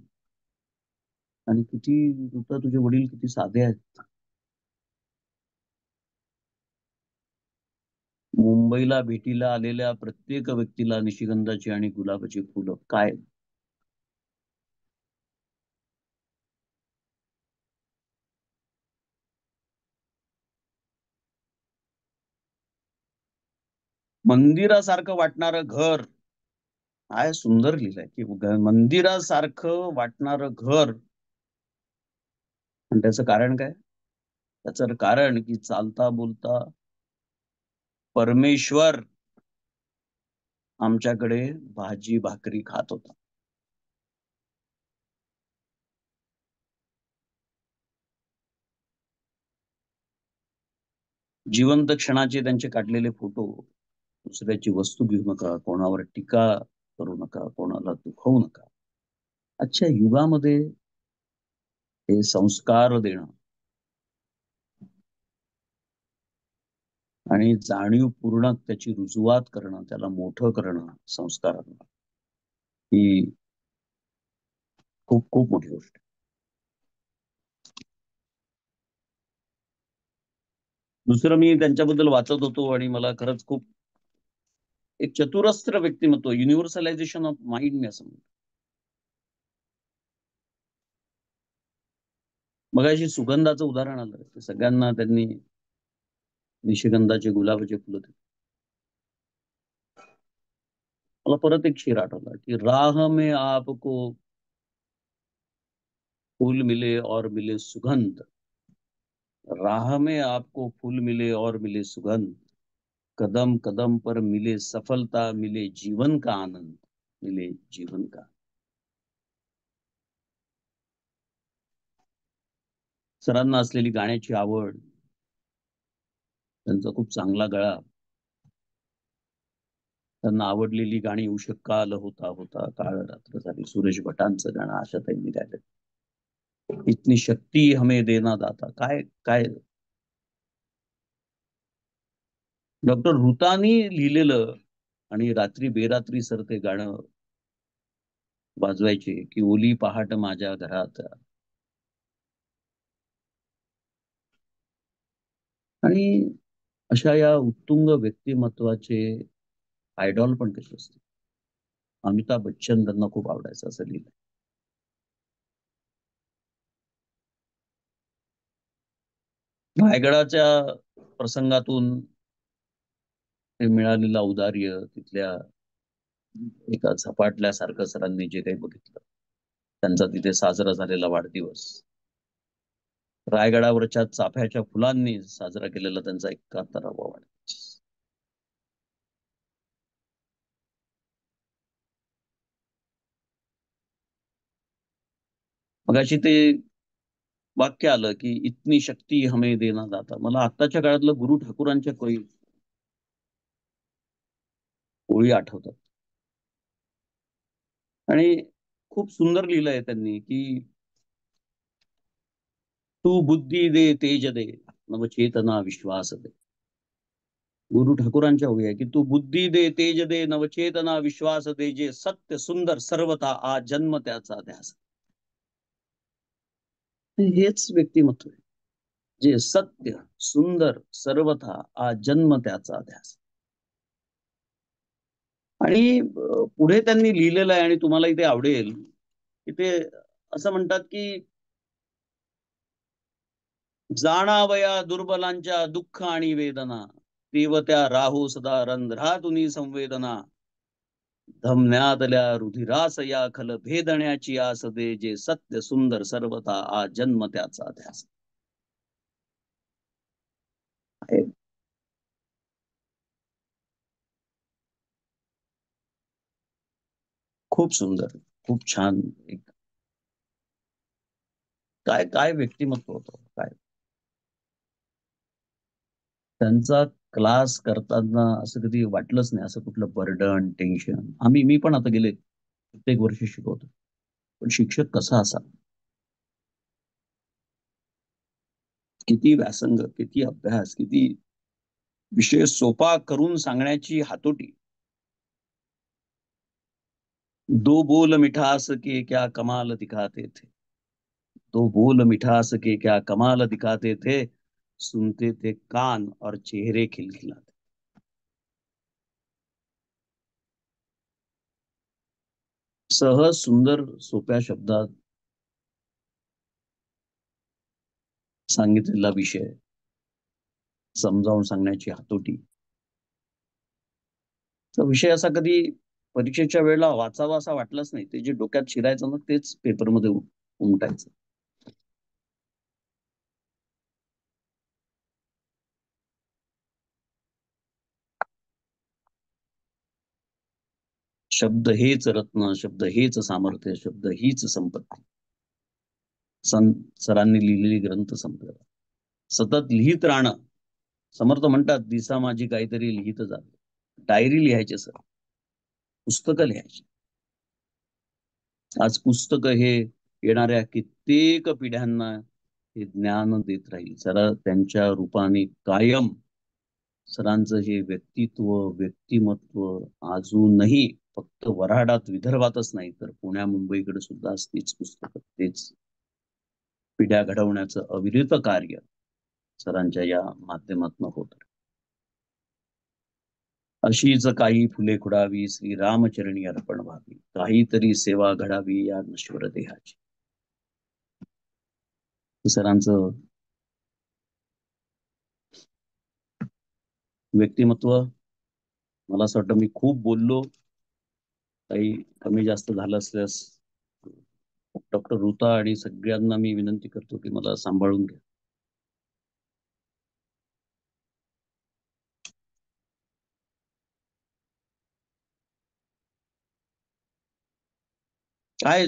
आणि किती ऋता, तुझे वडील किती साधे आहेत. मुंबईला भेटीला आलेल्या प्रत्येक व्यक्तीला निशिगंधाची आणि गुलाबाची फुलं काय. मंदिरासारखं वाटणारं घर. काय सुंदर लिहिलंय, की मंदिरासारखं वाटणारं घर. आणि त्याचं कारण काय? त्याचं कारण की चालता बोलता परमेश्वर आमच्याकडे भाजी भाकरी खात होता. जिवंत क्षणाचे त्यांचे काढलेले फोटो. दुसऱ्याची वस्तू घेऊ नका, कोणावर टीका करू नका, कोणाला दुखवू नका. आजच्या युगामध्ये हे संस्कार देणं आणि जाणीवपूर्वक त्याची रुजवात करणं, त्याला मोठं करणं संस्कारांना, ही खूप खूप मोठी गोष्ट आहे. दुसरं मी त्यांच्याबद्दल वाचत होतो आणि मला खरंच खूप एक चतुरस्त्र व्यक्तिमत्व, युनिव्हर्सलायझेशन ऑफ माइंड मी असं म्हणतो. मगाशी सुगंधाचं उदाहरण आलं, ते सगळ्यांना त्यांनी निशिगंधाचे, गुलाबाचे फुलं दिले. मला परत एक शेर आठवला, की राह में आपको फूल मिले और मिले सुगंध, राह में आपको फूल मिले और मिले सुगंध, कदम कदम पर मिले सफलता, मिले जीवन का आनंद, मिले जीवन का। सरांना असलेली गाण्याची आवड, त्यांचा खूप चांगला गळा, त्यांना आवडलेली गाणी उषः काल होता होता, काळ रात्र झाली, सुरेश भटांचं गाणं आशाताईंनी गायलं, इतनी शक्ती हमें देना दाता, काय काय डॉक्टर ऋतानी लिहिलेलं आणि रात्री बेरात्री सर ते गाणं वाजवायचे की ओली पहाट माझ्या घरात. आणि अशा या उत्तुंग व्यक्तिमत्वाचे आयडॉल पण कसे असते. अमिताभ बच्चन त्यांना खूप आवडायचं असं लिहिलं. रायगडाच्या प्रसंगातून ते मिळालेलं औदार्य, तिथल्या एका झपाटल्यासारखं सरांनी जे काही बघितलं, त्यांचा तिथे साजरा झालेला वाढदिवस, रायगडावरच्या चाफ्याच्या फुलांनी साजरा केलेला त्यांचा 71वा वाढदिवस. मगाशी ते वाक्य आलं की इतनी शक्ती हमें देना दाता. मला आत्ताच्या काळातलं गुरु ठाकूरांच्या ओळी आठवतात. आणि खूप सुंदर लिहिलंय त्यांनी की तू बुद्धी दे तेज दे नवचेतना विश्वास दे. गुरु ठाकूरांच्या ओळी आहे की तू बुद्धी दे तेज दे नवचेतना विश्वास दे, जे सत्य सुंदर सर्वथा आ जन्म त्याचा ध्यास. हेच व्यक्तिमत्व आहे, जे सत्य सुंदर सर्वथा आ जन्म त्याचा ध्यास. आणि पुढे त्यांनी लिहिलेलं आहे आणि तुम्हाला इथे आवडेल की ते असं म्हणतात की जाणावया दुर्बलांच्या दुःख आणि वेदना, तेवत्या राहो सदा रंध्रातुनी संवेदना, धमन्यातल्या रुधिरास या खल भेदण्याची आस दे, जे सत्य सुंदर सर्वथा आ जन्म त्याचा ध्यास. खूप सुंदर, खूप छान. एक काय काय व्यक्तिमत्व होतं काय. त्यांचा क्लास करताना असं कधी वाटलंच नाही, असं कुठलं बर्डन टेन्शन. मी पण आता गेले प्रत्येक वर्षी शिकवतो, पण शिक्षक कसा असा, किती व्यासंग, किती अभ्यास, किती विषय सोपा करून सांगण्याची हातोटी. दो बोल मिठास के क्या कमाल दिखाते थे, दो बोल मिठास के क्या कमाल दिखाते थे, सुनते थे कान और चेहरे खिलखिलाते. सहज सुंदर सोप्या शब्दात सांगितलेला विषय समजावून सांगण्याची हातोटी. तो विषय असा कधी परीक्षेच्या वेळेला वाचावा असा वाटलाच नाही. ते जे डोक्यात शिरायचं ना तेच पेपरमध्ये उमटायचं. शब्द हेच रत्न, शब्द हेच सामर्थ्य, शब्द हीच संपत्ती. सरांनी लिहिलेली ग्रंथ संपदा, सतत लिहित राहणं. समर्थ म्हणतात दिसा माझी काहीतरी लिहित जा. डायरी लिहायचे सर, पुस्तकं लिहायची. आज पुस्तक हे येणाऱ्या कित्येक पिढ्यांना हे ज्ञान देत राहील. सर त्यांच्या रूपाने कायम सरांचं हे व्यक्तिमत्व अजूनही फक्त वऱ्हाडात विदर्भातच नाही तर पुण्या मुंबईकडे सुद्धा तीच पुस्तकं, तेच पिढ्या घडवण्याचं अविरत कार्य सरांच्या या माध्यमातून होत. अशीच काही फुले खुडावी, श्री रामचरणी अर्पण व्हावी, काहीतरी सेवा घडावी या नश्वर देहाची. सरांचं व्यक्तिमत्व, मला असं वाटतं मी खूप बोललो, काही कमी जास्त झालं असल्यास डॉक्टर ऋता आणि सगळ्यांना मी विनंती करतो की मला सांभाळून घ्या. काय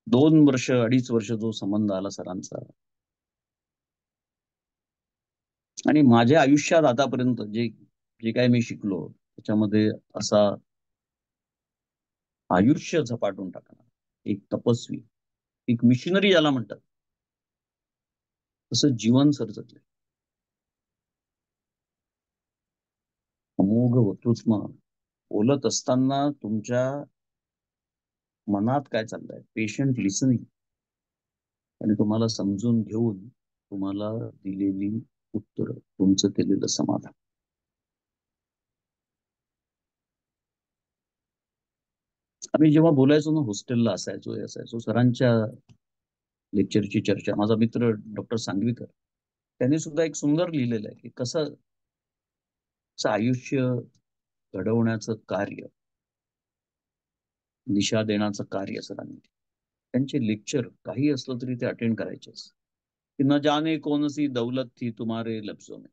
2 वर्ष 2.5 वर्ष जो संबंध आला सरांचा, आणि माझ्या आयुष्यात आतापर्यंत जे जे काही मी शिकलो त्याच्यामध्ये असा आयुष्य झपाटून टाकणार एक तपस्वी, एक मिशनरी ज्याला म्हणतात, तसं जीवन सर जगले. अमोघ वक्तृत्व बोलत असताना तुमच्या मनात काय चाललंय, पेशंट लिसनिंग, आणि तुम्हाला समजून घेऊन तुम्हाला दिलेली उत्तर, तुमचं केलेलं समाधान. आम्ही जेव्हा बोलायचो ना, हॉस्टेलला असायचो सरांच्या लेक्चरची चर्चा, माझा मित्र डॉक्टर सांगवीकर त्यांनी सुद्धा एक सुंदर लिहिलेलं आहे की कसं आयुष्य घडवण्याचं कार्य, दिशा देण्याचं कार्य सरांनी, त्यांचे लेक्चर काही असलं तरी ते अटेंड करायचेच. कि न जाने कौन सी दौलत थी तुम्हारे लफ्जों में,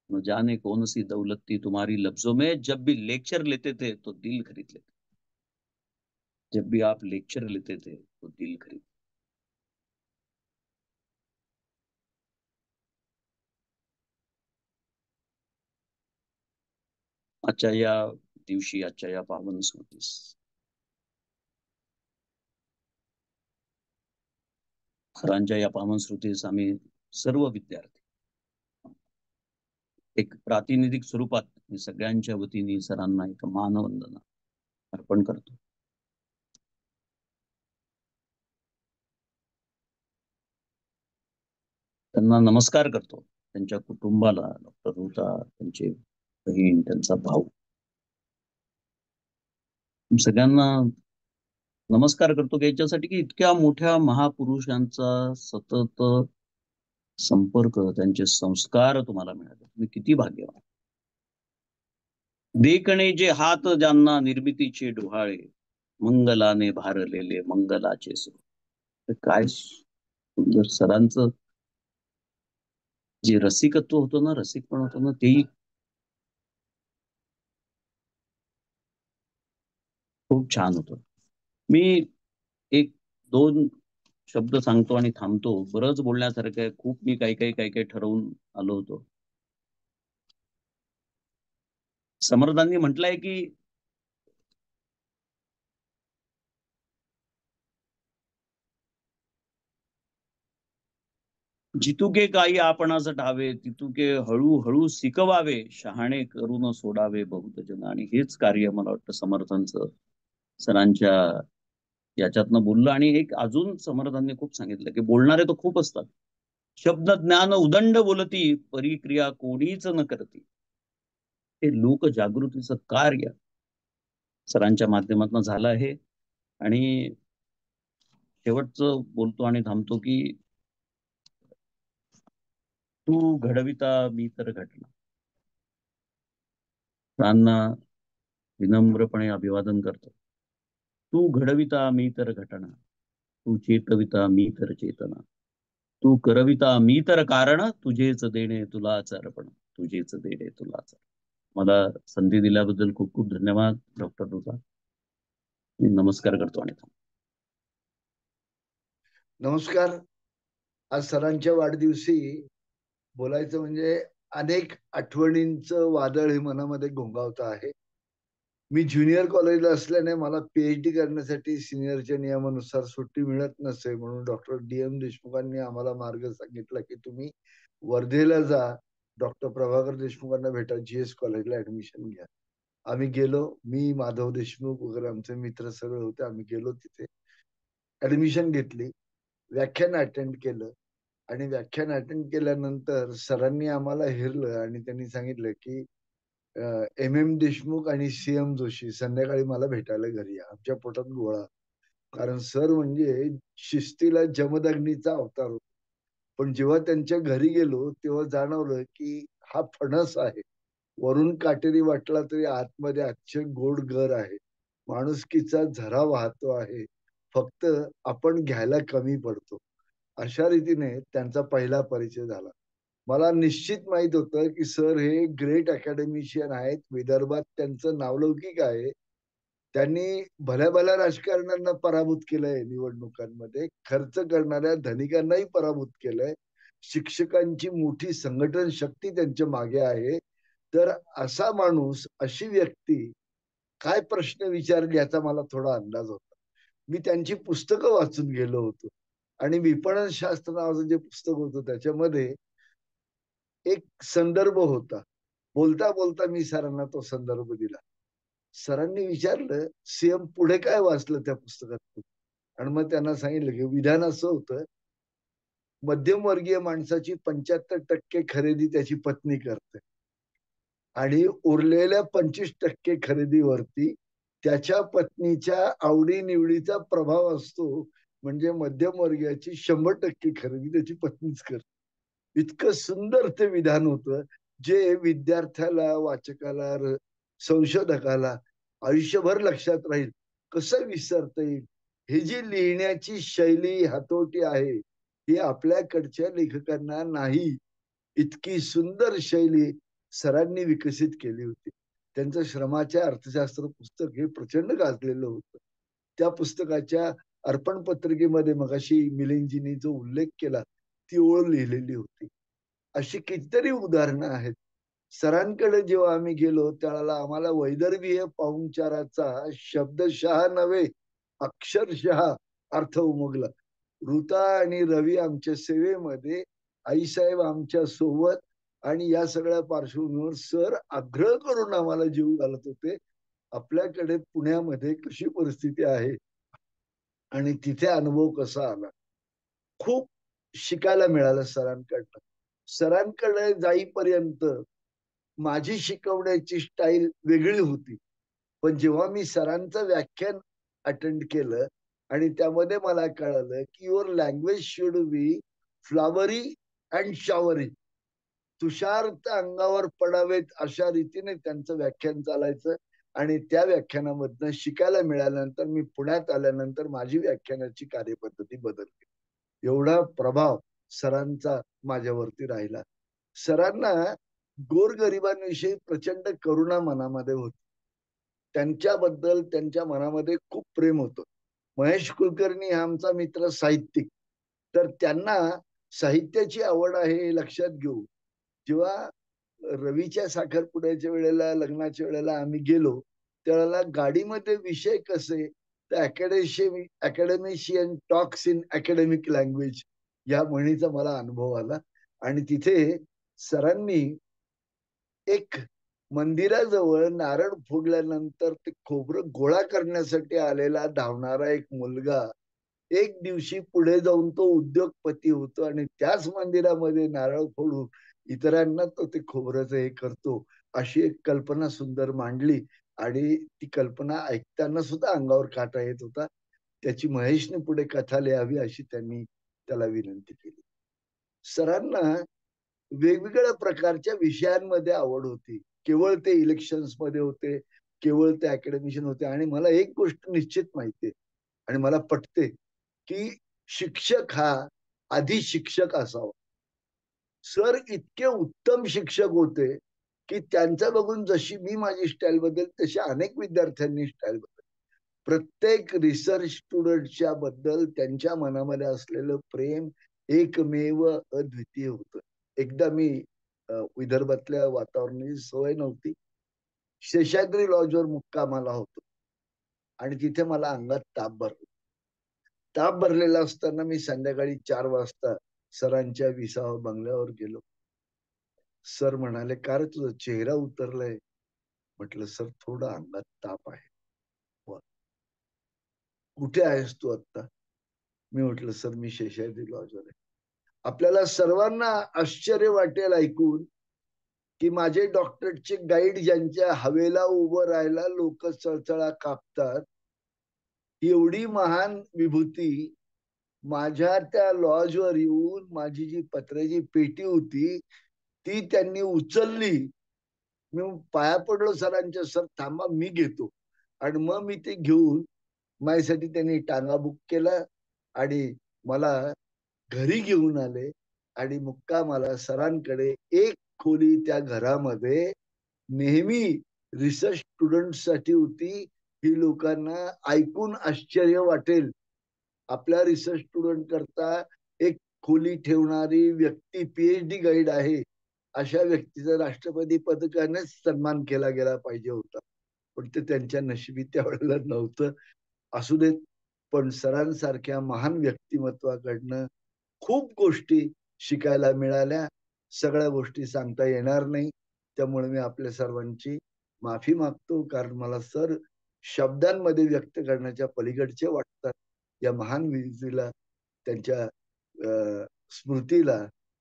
न जाने कौन सी दौलत थी तुम्हारी लफ्जों में, जब भी लेक्चर लेते थे तो दिल खरीद लेते, जब भी आप लेक्चर लेते थे तो दिल खरीद. आजच्या या दिवशी, आजच्या या पावन स्मृतीस सरांच्या या पावन स्मृतीस आम्ही सर्व विद्यार्थी एक प्रातिनिधिक स्वरूपात मी सगळ्यांच्या वतीने सरांना एक मानवंदना अर्पण करतो. त्यांना नमस्कार करतो, त्यांच्या कुटुंबाला, डॉक्टर रुता, त्यांचे बहीण, त्यांचा भाऊ, सगळ्यांना नमस्कार करतो की याच्यासाठी की इतक्या मोठ्या महापुरुषांचा सतत संपर्क, त्यांचे संस्कार तुम्हाला मिळाले, तुम्ही किती भाग्यवान. देखणे जे हात ज्यांना निर्मितीचे डोहाळे, मंगलाने भारलेले मंगलाचे सुर. काय सुंदर सरांचं जे रसिकत्व होतं ना, रसिकपण होतं ना, तेही खूप छान होतं. मी एक 2 शब्द सांगतो आणि थांबतो. बरंच बोलण्यासारखं आहे. खूप मी काही ठरवून आलो होतो. समर्थांनी म्हटलंय की जितुके काही आपणास ठावे, तितुके हळूहळू शिकवावे, शहाणे करून सोडावे बहुत जन. आणि हेच कार्य मला वाटतं समर्थांचं सरांच्या याच्यातनं बोललं. आणि एक अजून समर्थांनी खूप सांगितलं की बोलणारे तर खूप असतात, शब्द ज्ञान उदंड बोलती, परिक्रिया कोणीच न करती. हे लोक जागृतीचं कार्य सरांच्या माध्यमातून झालं आहे. आणि शेवटचं बोलतो आणि थांबतो की तू घडविता मी तर घडला. सरांना विनम्रपणे अभिवादन करतो. तू घडविता मी तर घटना, तू चेतविता मी तर चेतना, तू करविता मी तर कारण, तुझेच देणे तुलाच अर्पण, तुझेच देणे तुलाच. मला संधी दिल्याबद्दल खूप खूप धन्यवाद डॉक्टर रुता. मी नमस्कार करतो आणि थांबतो. नमस्कार. आज सरांच्या वाढदिवशी बोलायचं म्हणजे अनेक आठवणींचं वादळ हे मनामध्ये घोंगावत आहे. मी ज्युनियर कॉलेजला असल्याने मला पीएचडी करण्यासाठी सिनियरच्या नियमानुसार सुट्टी मिळत नसे, म्हणून डॉक्टर DM देशमुखांनी आम्हाला मार्ग सांगितला की तुम्ही वर्धेला जा, डॉक्टर प्रभाकर देशमुखांना भेटा, GS कॉलेजला ऍडमिशन घ्या. आम्ही गेलो, मी, माधव देशमुख वगैरे आमचे मित्र सगळे होते. आम्ही गेलो, तिथे ऍडमिशन घेतली, व्याख्यान अटेंड केलं. आणि व्याख्यान अटेंड केल्यानंतर सरांनी आम्हाला हेरलं आणि त्यांनी सांगितलं की MM देशमुख आणि CM जोशी संध्याकाळी मला भेटायला घरी या. आमच्या पोटात गोळा, कारण सर म्हणजे शिस्तीला जमदग्नीचा अवतार होता. पण जेव्हा त्यांच्या घरी गेलो तेव्हा जाणवलं की हा फणस आहे, वरून काटेरी वाटला तरी आतमध्ये अतिशय गोड गर आहे, माणुसकीचा झरा वाहतो आहे, फक्त आपण घ्यायला कमी पडतो. अशा रीतीने त्यांचा पहिला परिचय झाला. मला निश्चित माहित होतं की सर हे ग्रेट अकॅडमिशियन आहेत, विदर्भात त्यांचं नावलौकिक आहे. त्यांनी भल्या भल्या राजकारण्यांना पराभूत केलंय निवडणुकांमध्ये, खर्च करणाऱ्या धनिकांनाही पराभूत केलंय, शिक्षकांची मोठी संघटन शक्ती त्यांच्या मागे आहे. तर असा माणूस, अशी व्यक्ती काय प्रश्न विचारली याचा मला थोडा अंदाज होता. मी त्यांची पुस्तकं वाचून गेलो होतो आणि विपणन शास्त्र नावाचं जे पुस्तक होतं त्याच्यामध्ये एक संदर्भ होता. बोलता बोलता मी सरांना तो संदर्भ दिला. सरांनी विचारलं, सीएम पुढे काय वाचलं त्या पुस्तकात? आणि मग त्यांना सांगितलं की विधान असं होतं, मध्यमवर्गीय माणसाची 75% खरेदी त्याची पत्नी करते आणि उरलेल्या 25% खरेदीवरती त्याच्या पत्नीच्या आवडीनिवडीचा प्रभाव असतो. म्हणजे मध्यमवर्गीयाची 100% खरेदी त्याची पत्नीच करते. इतकं सुंदर ते विधान होतं, जे विद्यार्थ्याला, वाचकाला, संशोधकाला आयुष्यभर लक्षात राहील. कसं विसरता येईल? ही जी लिहिण्याची शैली, हातोटी आहे, ही आपल्याकडच्या लेखकांना नाही. इतकी सुंदर शैली सरांनी विकसित केली होती. त्यांचं श्रमाच्या अर्थशास्त्र पुस्तक हे प्रचंड गाजलेलं होतं. त्या पुस्तकाच्या अर्पण पत्रिकेमध्ये मगाशी मिलिंदजींनी जो उल्लेख केला, ती ओळ लिहिलेली होती. अशी कितीतरी उदाहरणं आहेत. सरांकडे जेव्हा आम्ही गेलो त्यावेळेला आम्हाला वैदर्भीय पाहुणचाराचा शब्दशः नव्हे, अक्षरशः अर्थ उमगला. ऋता आणि रवी आमच्या सेवेमध्ये, आईसाहेब आमच्या सोबत, आणि या सगळ्या पार्श्वभूमीवर सर आग्रह करून आम्हाला जीव घालत होते. आपल्याकडे पुण्यामध्ये कशी परिस्थिती आहे आणि तिथे अनुभव कसा आला. खूप शिकायला मिळालं सरांकडनं. सरांकडे जाईपर्यंत माझी शिकवण्याची स्टाईल वेगळी होती. पण जेव्हा मी सरांचं व्याख्यान अटेंड केलं आणि त्यामध्ये मला कळालं की your language should be flowery and showery, तुषार अंगावर पडावेत अशा रीतीने त्यांचं व्याख्यान चालायचं. आणि त्या व्याख्यानामधनं शिकायला मिळाल्यानंतर मी पुण्यात आल्यानंतर माझी व्याख्यानाची कार्यपद्धती बदलली. एवढा प्रभाव सरांचा माझ्यावरती राहिला. सरांना गोरगरिबांविषयी प्रचंड करुणा मनामध्ये होती. त्यांच्याबद्दल त्यांच्या मनामध्ये खूप प्रेम होतं. महेश कुलकर्णी हा आमचा मित्र साहित्यिक, तर त्यांना साहित्याची आवड आहे हे लक्षात घेऊ. जेव्हा रवीच्या साखरपुड्याच्या वेळेला, लग्नाच्या वेळेला आम्ही गेलो त्यावेळेला गाडीमध्ये विषय कसे, तर अकॅडमिशियन टॉक्स इन अकॅडमिक लँग्वेज या म्हणीचा मला अनुभव आला. आणि तिथे सरांनी एक मंदिराजवळ नारळ फोडल्यानंतर ते खोबरं गोळा करण्यासाठी आलेला धावणारा एक मुलगा एक दिवशी पुढे जाऊन तो उद्योगपती होतो आणि त्याच मंदिरामध्ये नारळ फोडून इतरांना तो ते खोबऱ्याचं हे करतो, अशी एक कल्पना सुंदर मांडली. आणि ती कल्पना ऐकताना सुद्धा अंगावर काटा येत होता. त्याची महेशने पुढे कथा लिहावी अशी त्यांनी त्याला विनंती केली. सरांना वेगवेगळ्या प्रकारच्या विषयांमध्ये आवड होती. केवळ ते इलेक्शन्स मध्ये होते, केवळ ते अकॅडमिशियन होते. आणि मला एक गोष्ट निश्चित माहितीये आणि मला पटते की शिक्षक हा आधी शिक्षक असावा. सर इतके उत्तम शिक्षक होते की त्यांचा बघून जशी मी माझी स्टाईल बदल तशी अनेक विद्यार्थ्यांनी स्टाईल बदल. प्रत्येक रिसर्च स्टुडंटच्या बद्दल त्यांच्या मनामध्ये असलेलं प्रेम एकमेव अद्वितीय होतं. एकदा मी विदर्भातल्या वातावरणाची सवय नव्हती, शेषाद्री लॉजवर मुक्कामाला होतो आणि तिथे मला अंगात ताप भरला. ताप भरलेला असताना मी संध्याकाळी 4 वाजता सरांच्या विसावा बंगल्यावर गेलो. सर म्हणाले, का रे तुझा चेहरा उतरलाय? म्हटलं सर थोडा अंगात ताप आहे. कुठे आहेस तू आता? मी म्हटलं सर मी शेषाद्री लॉजवर आहे. आपल्याला सर्वांना आश्चर्य वाटेल ऐकून की माझे डॉक्टरचे गाईड ज्यांच्या हवेला उभं राहायला लोक चळचळा कापतात, एवढी महान विभूती माझ्या त्या लॉजवर येऊन माझी जी पत्र्याची पेटी होती ती त्यांनी उचलली. मी पाया पडलो सरांच्या, सर थांबा मी घेतो. आणि मग मी ते घेऊन माझ्यासाठी त्यांनी टांगा बुक केला आणि मला घरी घेऊन आले. आणि मुक्कामाला सरांकडे एक खोली त्या घरामध्ये नेहमी रिसर्च स्टुडंट साठी होती ही लोकांना ऐकून आश्चर्य वाटेल. आपल्या रिसर्च स्टुडंट करता एक खोली ठेवणारी व्यक्ती पीएचडी गाईड आहे, अशा व्यक्तीचा राष्ट्रपती पदकानेच सन्मान केला गेला पाहिजे होता, पण ते त्यांच्या नशिबी त्यावेळेला नव्हतं. असू देत, पण सरांसारख्या महान व्यक्तिमत्वाकडनं खूप गोष्टी शिकायला मिळाल्या. सगळ्या गोष्टी सांगता येणार नाही, त्यामुळे मी आपल्या सर्वांची माफी मागतो, कारण मला सर शब्दांमध्ये व्यक्त करण्याच्या पलीकडचे वाटतात. या महान व्यक्तीला, त्यांच्या स्मृतीला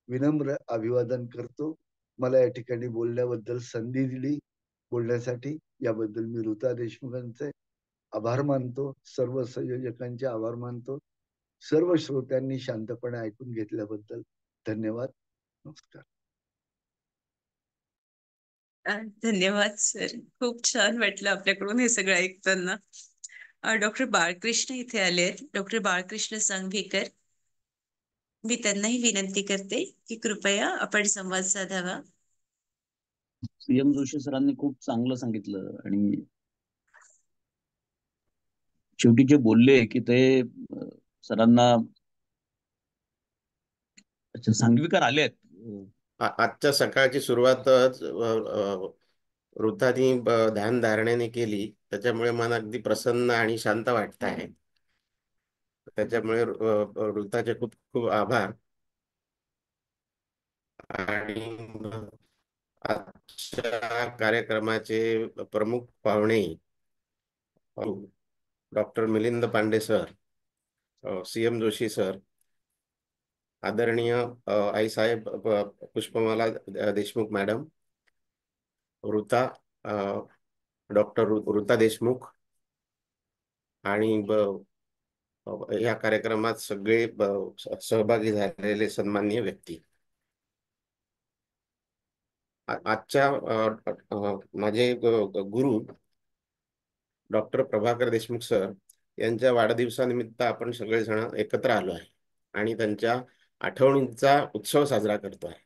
विनम्र अभिवादन करतो. मला या ठिकाणी बोलण्याबद्दल संधी दिली बोलण्यासाठी, याबद्दल मी ऋता देशमुखांचे आभार मानतो, सर्व संयोजकांचे आभार मानतो. सर्व श्रोत्यांनी शांतपणे ऐकून घेतल्याबद्दल धन्यवाद. नमस्कार. धन्यवाद सर, खूप छान वाटलं आपल्याकडून हे सगळं ऐकताना. डॉक्टर बाळकृष्ण इथे आले आहेत, डॉक्टर बाळकृष्ण सांगवीकर. मी त्यांनाही विनंती करते की कृपया आपण संवाद साधावा. सीएम जोशी सरांनी खूप चांगलं सांगितलं, आणि शेवटी जे बोलले की ते सरांना सांगवीकर आले. आजच्या सकाळची सुरुवातच ऋतानी ध्यान धारणेने केली, त्याच्यामुळे मन अगदी प्रसन्न आणि शांत वाटत आहे. त्याच्यामुळे ऋताचे खूप खूप आभार. आणि आजच्या कार्यक्रमाचे प्रमुख पाहुणे doctor Milind Pande sir, CM Joshi sir, आदरणीय आई साहेब पुष्पमाला देशमुख मॅडम, ऋता, डॉक्टर ऋता देशमुख, आणि या कार्यक्रमात सगळे सहभागी झालेले सन्माननीय व्यक्ती. आजच्या माझे गुरु डॉक्टर प्रभाकर देशमुख सर यांच्या वाढदिवसानिमित्त आपण सगळेजण एकत्र आलो आहे आणि त्यांच्या आठवणींचा उत्सव साजरा करतो आहे.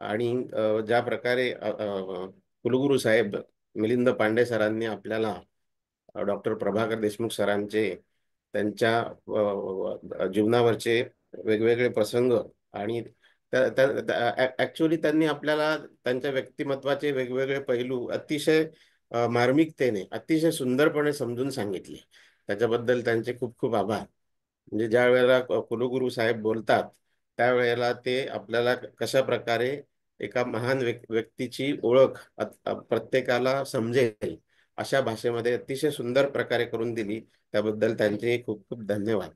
आणि ज्या प्रकारे कुलगुरू साहेब मिलिंद पांडे सरांनी आपल्याला डॉक्टर प्रभाकर देशमुख सरांचे त्यांच्या जीवनावरचे वेगवेगळे प्रसंग आणि ऍक्च्युअली त्यांनी आपल्याला त्यांच्या व्यक्तिमत्वाचे वेगवेगळे पैलू अतिशय मार्मिकतेने, अतिशय सुंदरपणे समजून सांगितले. त्याच्याबद्दल त्यांचे खूप खूप आभार. म्हणजे ज्या वेळेला कुलगुरू साहेब बोलतात त्यावेळेला ते आपल्याला कशा प्रकारे एका महान व्यक्तीची ओळख प्रत्येकाला समजेल अशा भाषेमध्ये अतिशय सुंदर प्रकारे करून दिली, त्याबद्दल त्यांचे खूप खूप धन्यवाद.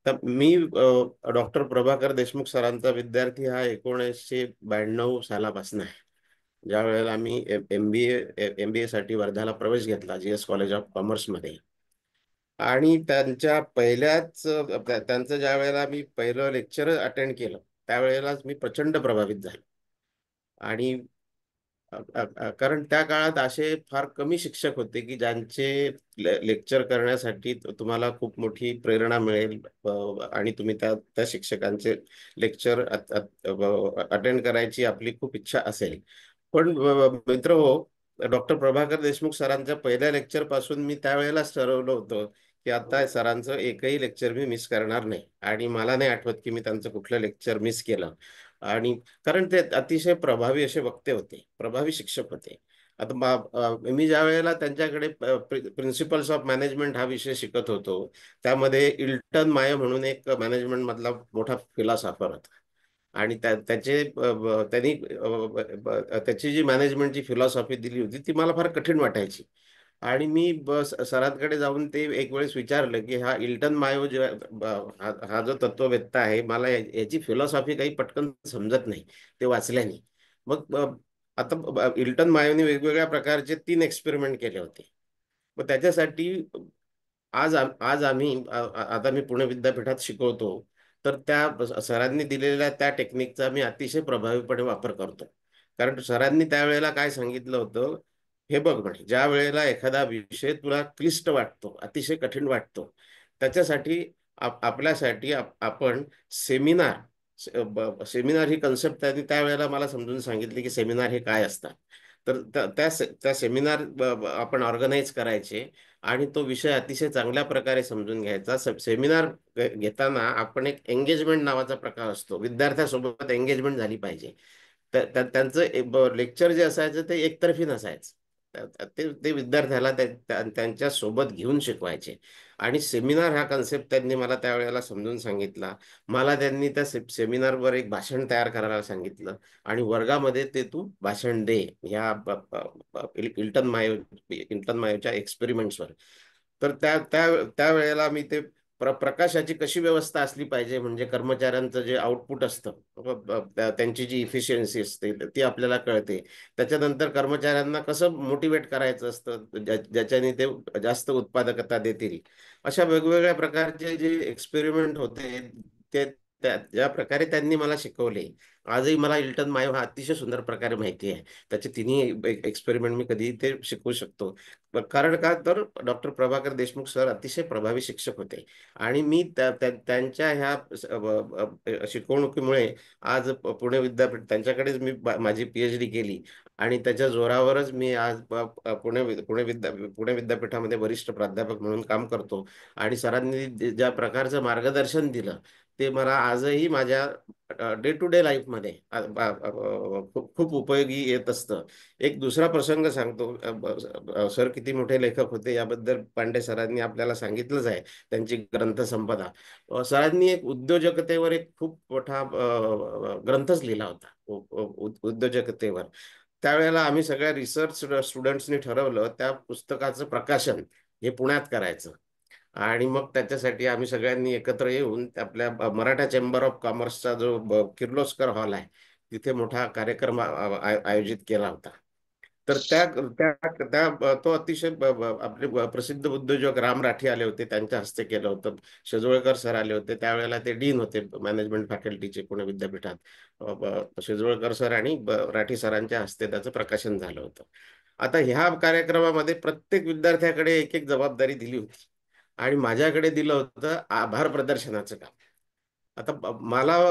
तर मी डॉक्टर प्रभाकर देशमुख सरांचा विद्यार्थी हा 1992 सालापासून आहे. ज्या वेळेला आम्ही एमबीए साठी वर्ध्याला प्रवेश घेतला जीएस कॉलेज ऑफ कॉमर्स मध्ये, आणि त्यांचं ज्या वेळेला मी पहिलं लेक्चर अटेंड केलं त्यावेळेलाच मी प्रचंड प्रभावित झालो. आणि कारण त्या काळात असे फार कमी शिक्षक होते की ज्यांचे लेक्चर करण्यासाठी तुम्हाला खूप मोठी प्रेरणा मिळेल आणि तुम्ही त्या शिक्षकांचे लेक्चर अटेंड करायची आपली खूप इच्छा असेल. पण मित्र हो, डॉक्टर प्रभाकर देशमुख सरांच्या पहिल्या लेक्चर पासून मी त्यावेळेलाच ठरवलं होतं की आता सरांचं एकही लेक्चर मी मिस करणार नाही. आणि मला नाही आठवत की मी त्यांचं कुठलं लेक्चर मिस केलं. आणि कारण ते अतिशय प्रभावी असे वक्ते होते, प्रभावी शिक्षक होते. आता मी ज्या वेळेला त्यांच्याकडे प्रिन्सिपल्स ऑफ मॅनेजमेंट हा विषय शिकत होतो, त्यामध्ये इल्टन माय म्हणून एक मॅनेजमेंट मधला मोठा फिलॉसॉफर होता. आणि त्यांनी त्याची जी मॅनेजमेंटची फिलॉसॉफी दिली होती ती मला फार कठीण वाटायची. आणि मी सरांकडे जाऊन ते एक वेळेस विचारलं की हा इल्टन मायो हा जो तत्ववेत्ता आहे, मला याची फिलॉसॉफी काही पटकन समजत नाही ते वाचल्याने. मग आता इल्टन मायोने वेगवेगळ्या प्रकारचे 3 एक्सपेरिमेंट केले होते. मग त्याच्यासाठी आज आम्ही आता मी पुणे विद्यापीठात शिकवतो, तर त्या सरांनी दिलेल्या त्या टेक्निकचा मी अतिशय प्रभावीपणे वापर करतो. कारण सरांनी त्यावेळेला काय सांगितलं होतं, हे बघ म्हणे, ज्या वेळेला एखादा विषय तुला क्लिष्ट वाटतो, अतिशय कठीण वाटतो, त्याच्यासाठी आपल्यासाठी आपण सेमिनार ही कन्सेप्ट त्यांनी त्यावेळेला मला समजून सांगितली की सेमिनार हे काय असतात. तर त्या सेमिनार आपण ऑर्गनाईज करायचे आणि तो विषय अतिशय चांगल्या प्रकारे समजून घ्यायचा. सेमिनार घेताना आपण एक एंगेजमेंट नावाचा प्रकार असतो, विद्यार्थ्यासोबत एंगेजमेंट झाली पाहिजे. त्यांचं लेक्चर जे असायचं ते एकतर्फी नसायचं. ते विद्यार्थ्याला त्यांच्या सोबत घेऊन शिकवायचे. आणि सेमिनार हा कन्सेप्ट त्यांनी मला त्यावेळेला समजून सांगितला. मला त्यांनी त्या सेमिनारवर एक भाषण तयार करायला सांगितलं आणि वर्गामध्ये ते तू भाषण दे ह्या इल्टन मायोच्या एक्सपेरिमेंट्सवर. तर त्या वेळेला मी प्रकाशाची कशी व्यवस्था असली पाहिजे, म्हणजे कर्मचाऱ्यांचं जे आउटपुट असतं, त्यांची जी इफिशियन्सी असते ती आपल्याला कळते. त्याच्यानंतर कर्मचाऱ्यांना कसं मोटिवेट करायचं असतं ज्याच्याने ते जास्त उत्पादकता देतील. अशा वेगवेगळ्या प्रकारचे जे एक्सपेरिमेंट होते ते ज्या प्रकारे त्यांनी मला शिकवले, आजही मला इल्टन मायो हा अतिशय सुंदर प्रकारे माहिती आहे. त्याचे तिन्ही एक्सपेरिमेंट मी कधी ते शिकवू शकतो. कारण का तर डॉक्टर प्रभाकर देशमुख सर अतिशय प्रभावी शिक्षक होते आणि मी त्यांच्या ह्या शिकवणुकीमुळे आज पुणे विद्यापीठ त्यांच्याकडेच मी माझी PhD केली आणि त्याच्या जोरावरच मी आज पुणे विद्यापीठामध्ये वरिष्ठ प्राध्यापक म्हणून काम करतो. आणि सरांनी ज्या प्रकारचं मार्गदर्शन दिलं ते मला आजही माझ्या डे टू डे लाईफमध्ये खूप उपयोगी येत असतं. एक दुसरा प्रसंग सांगतो. सर किती मोठे लेखक होते याबद्दल पांडे सरांनी आपल्याला सांगितलंच आहे, त्यांची ग्रंथसंपदा. सरांनी एक उद्योजकतेवर एक खूप मोठा ग्रंथच लिहिला होता, उद्योजकतेवर. त्यावेळेला आम्ही सगळ्या रिसर्च स्टुडंट्सनी ठरवलं त्या पुस्तकाचं प्रकाशन हे पुण्यात करायचं. आणि मग त्याच्यासाठी आम्ही सगळ्यांनी एकत्र येऊन आपल्या मराठा चेंबर ऑफ कॉमर्सचा जो किर्लोस्कर हॉल आहे तिथे मोठा कार्यक्रम आयोजित केला होता. तर तो अतिशय आपले प्रसिद्ध उद्योजक राम राठी आले होते, त्यांच्या हस्ते केलं होतं. शेजवळकर सर आले होते, त्यावेळेला ते डीन होते मॅनेजमेंट फॅकल्टीचे पुणे विद्यापीठात. शेजवळकर सर आणि राठी सरांच्या हस्ते त्याचं प्रकाशन झालं होतं. आता ह्या कार्यक्रमामध्ये प्रत्येक विद्यार्थ्याकडे एक एक जबाबदारी दिली होती आणि माझ्याकडे दिलं होतं आभार प्रदर्शनाचं काम. आता मला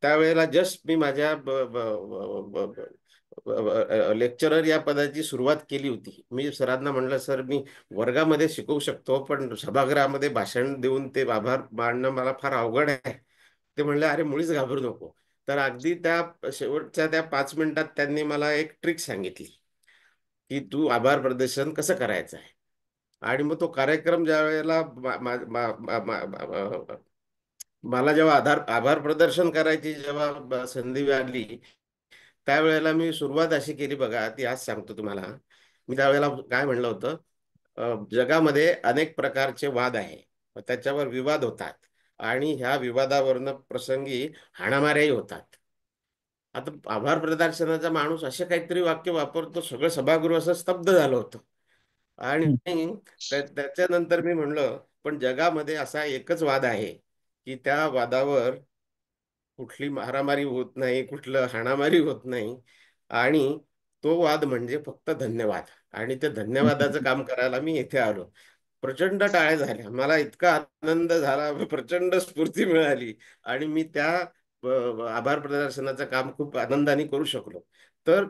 त्यावेळेला जस्ट मी माझ्या लेक्चरर या पदाची सुरुवात केली होती. मी सरांना म्हणलं, सर मी वर्गामध्ये शिकवू शकतो पण सभागृहामध्ये भाषण देऊन ते आभार मानणं मला फार अवघड आहे. ते म्हणले, अरे मुळीच घाबरू नको. तर अगदी त्या शेवटच्या त्या 5 मिनिटात त्यांनी मला एक ट्रिक सांगितली की तू आभार प्रदर्शन कसं करायचं आहे. आणि मग तो कार्यक्रम ज्या वेळेला मला जेव्हा आभार प्रदर्शन करायची जेव्हा संधी मिळाली त्यावेळेला मी सुरुवात अशी केली बघा, ती आज सांगतो तुम्हाला. मी त्यावेळेला काय म्हणलं होतं, जगामध्ये अनेक प्रकारचे वाद आहे, त्याच्यावर विवाद होतात आणि ह्या विवादावरनं प्रसंगी हाणामाऱ्याही होतात. आता आभार प्रदर्शनाचा माणूस असे काहीतरी वाक्य वापरतो, सगळं सभागृह असं स्तब्ध झालं होतं. आणि त्याच्यानंतर मी म्हणलं, पण जगामध्ये असा एकच वाद आहे की त्या वादावर कुठली मारामारी होत नाही, कुठलं हाणामारी होत नाही आणि तो वाद म्हणजे फक्त धन्यवाद. आणि ते धन्यवादाचं काम करायला मी इथे आलो. प्रचंड टाळ्या झाल्या, मला इतका आनंद झाला, प्रचंड स्फूर्ती मिळाली आणि मी त्या आभार प्रदर्शनाचं काम खूप आनंदाने करू शकलो. तर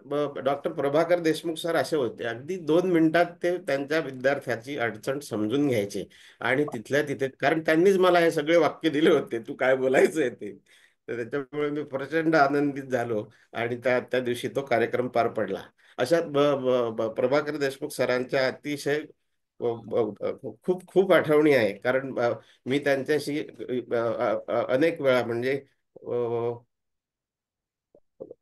डॉक्टर प्रभाकर देशमुख सर असे होते, अगदी 2 मिनिटात ते त्यांच्या विद्यार्थ्याची अडचण समजून घ्यायचे आणि तिथल्या तिथे, कारण त्यांनीच मला हे सगळे वाक्य दिले होते, तू काय बोलायचंय ते. तर त्याच्यामुळे मी प्रचंड आनंदित झालो आणि त्या दिवशी तो कार्यक्रम पार पडला. अशा प्रभाकर देशमुख सरांच्या अतिशय खूप खूप आठवणी आहे. कारण मी त्यांच्याशी अनेक वेळा म्हणजे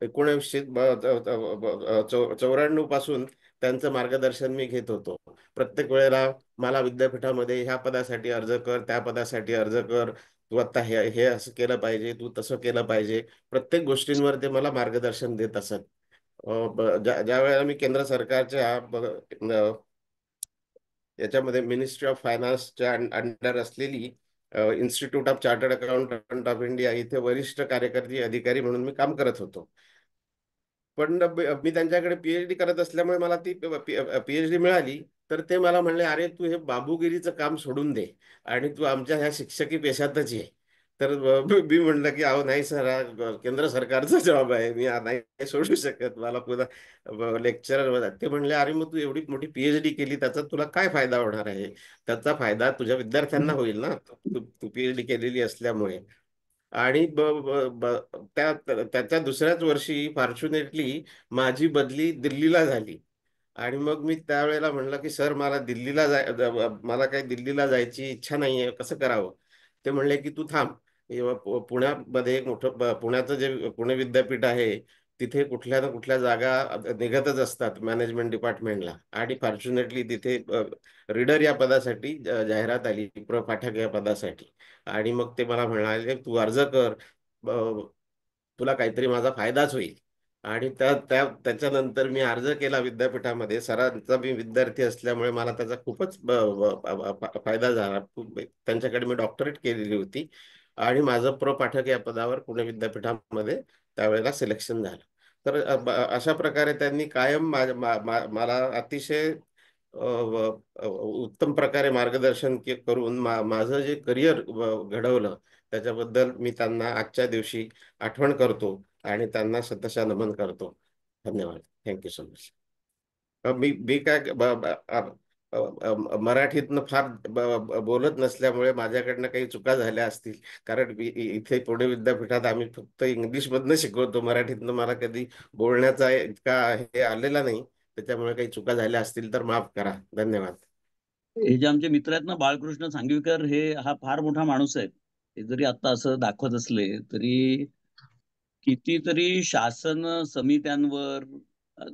1994 पासून त्यांचं मार्गदर्शन मी घेत होतो. प्रत्येक वेळेला मला विद्यापीठामध्ये ह्या पदासाठी अर्ज कर, त्या पदासाठी अर्ज कर, तू आता हे असं केलं पाहिजे, तू तसं केलं पाहिजे, प्रत्येक गोष्टींवर ते मला मार्गदर्शन देत असत. ज्या वेळेला मी केंद्र सरकारच्या याच्यामध्ये मिनिस्ट्री ऑफ फायनान्सच्या अंडर असलेली institute of chartered accountant of India इथे वरिष्ठ कार्यकारी अधिकारी म्हणून मी काम करत होतो. पण मी त्यांच्याकडे PhD करत असल्यामुळे मला ती PhD मिळाली. तर ते मला म्हणले, अरे तू हे बाबूगिरीचं काम सोडून दे आणि तू आमच्या ह्या शिक्षकी पेशातच ये. तर मी म्हणलं की अहो नाही सर, हा केंद्र सरकारचा जॉब आहे, मी हा नाही सोडू शकत, मला पुन्हा लेक्चरर. ते म्हणले अरे मग तू एवढी मोठी पीएचडी केली, त्याचा तुला काय फायदा होणार आहे? त्याचा फायदा तुझ्या विद्यार्थ्यांना होईल ना, तू पीएचडी केलेली असल्यामुळे. आणि त्याच्या दुसऱ्याच वर्षी फॉर्च्युनेटली माझी बदली दिल्लीला झाली. आणि मग मी त्यावेळेला म्हणलं की सर मला मला काही दिल्लीला जायची इच्छा नाहीये, कसं करावं? ते म्हणले की तू थांब, पुण्यामध्ये एक मोठं पुण्याचं जे पुणे विद्यापीठ आहे, तिथे कुठल्या ना कुठल्या जागा निघतच असतात मॅनेजमेंट डिपार्टमेंटला. आणि फॉर्च्युनेटली तिथे रीडर या पदासाठी जाहिरात आली, प्रपाठक या पदासाठी. आणि मग ते मला म्हणाले तू अर्ज कर, तुला काहीतरी माझा फायदाच होईल. आणि त्याच्यानंतर मी अर्ज केला विद्यापीठामध्ये. सरांचा मी विद्यार्थी असल्यामुळे मला त्याचा खूपच फायदा झाला. त्यांच्याकडे मी डॉक्टरेट केलेली होती आणि माझं प्रपाठक या पदावर पुणे विद्यापीठामध्ये त्यावेळेला सिलेक्शन झालं. तर अशा प्रकारे त्यांनी कायम मला अतिशय उत्तम प्रकारे मार्गदर्शन करून माझं जे करिअर घडवलं, त्याच्याबद्दल मी त्यांना आजच्या दिवशी आठवण करतो आणि त्यांना शतशः नमन करतो. धन्यवाद. Thank you so much. मी मी काय मराठीतनं फार बोलत नसल्यामुळे माझ्याकडनं काही चुका झाल्या असतील, कारण इथे पुणे विद्यापीठात आम्ही फक्त इंग्लिशमधनं शिकवतो, मराठीतनं मला कधी बोलण्याचा इतका हे आलेला नाही. त्याच्यामुळे काही चुका झाल्या असतील तर माफ करा. धन्यवाद. हे जे आमचे मित्र आहेत ना, बाळकृष्ण सांगवीकर, हा फार मोठा माणूस आहे. हे जरी आता असं दाखवत असले तरी कितीतरी शासन समित्यांवर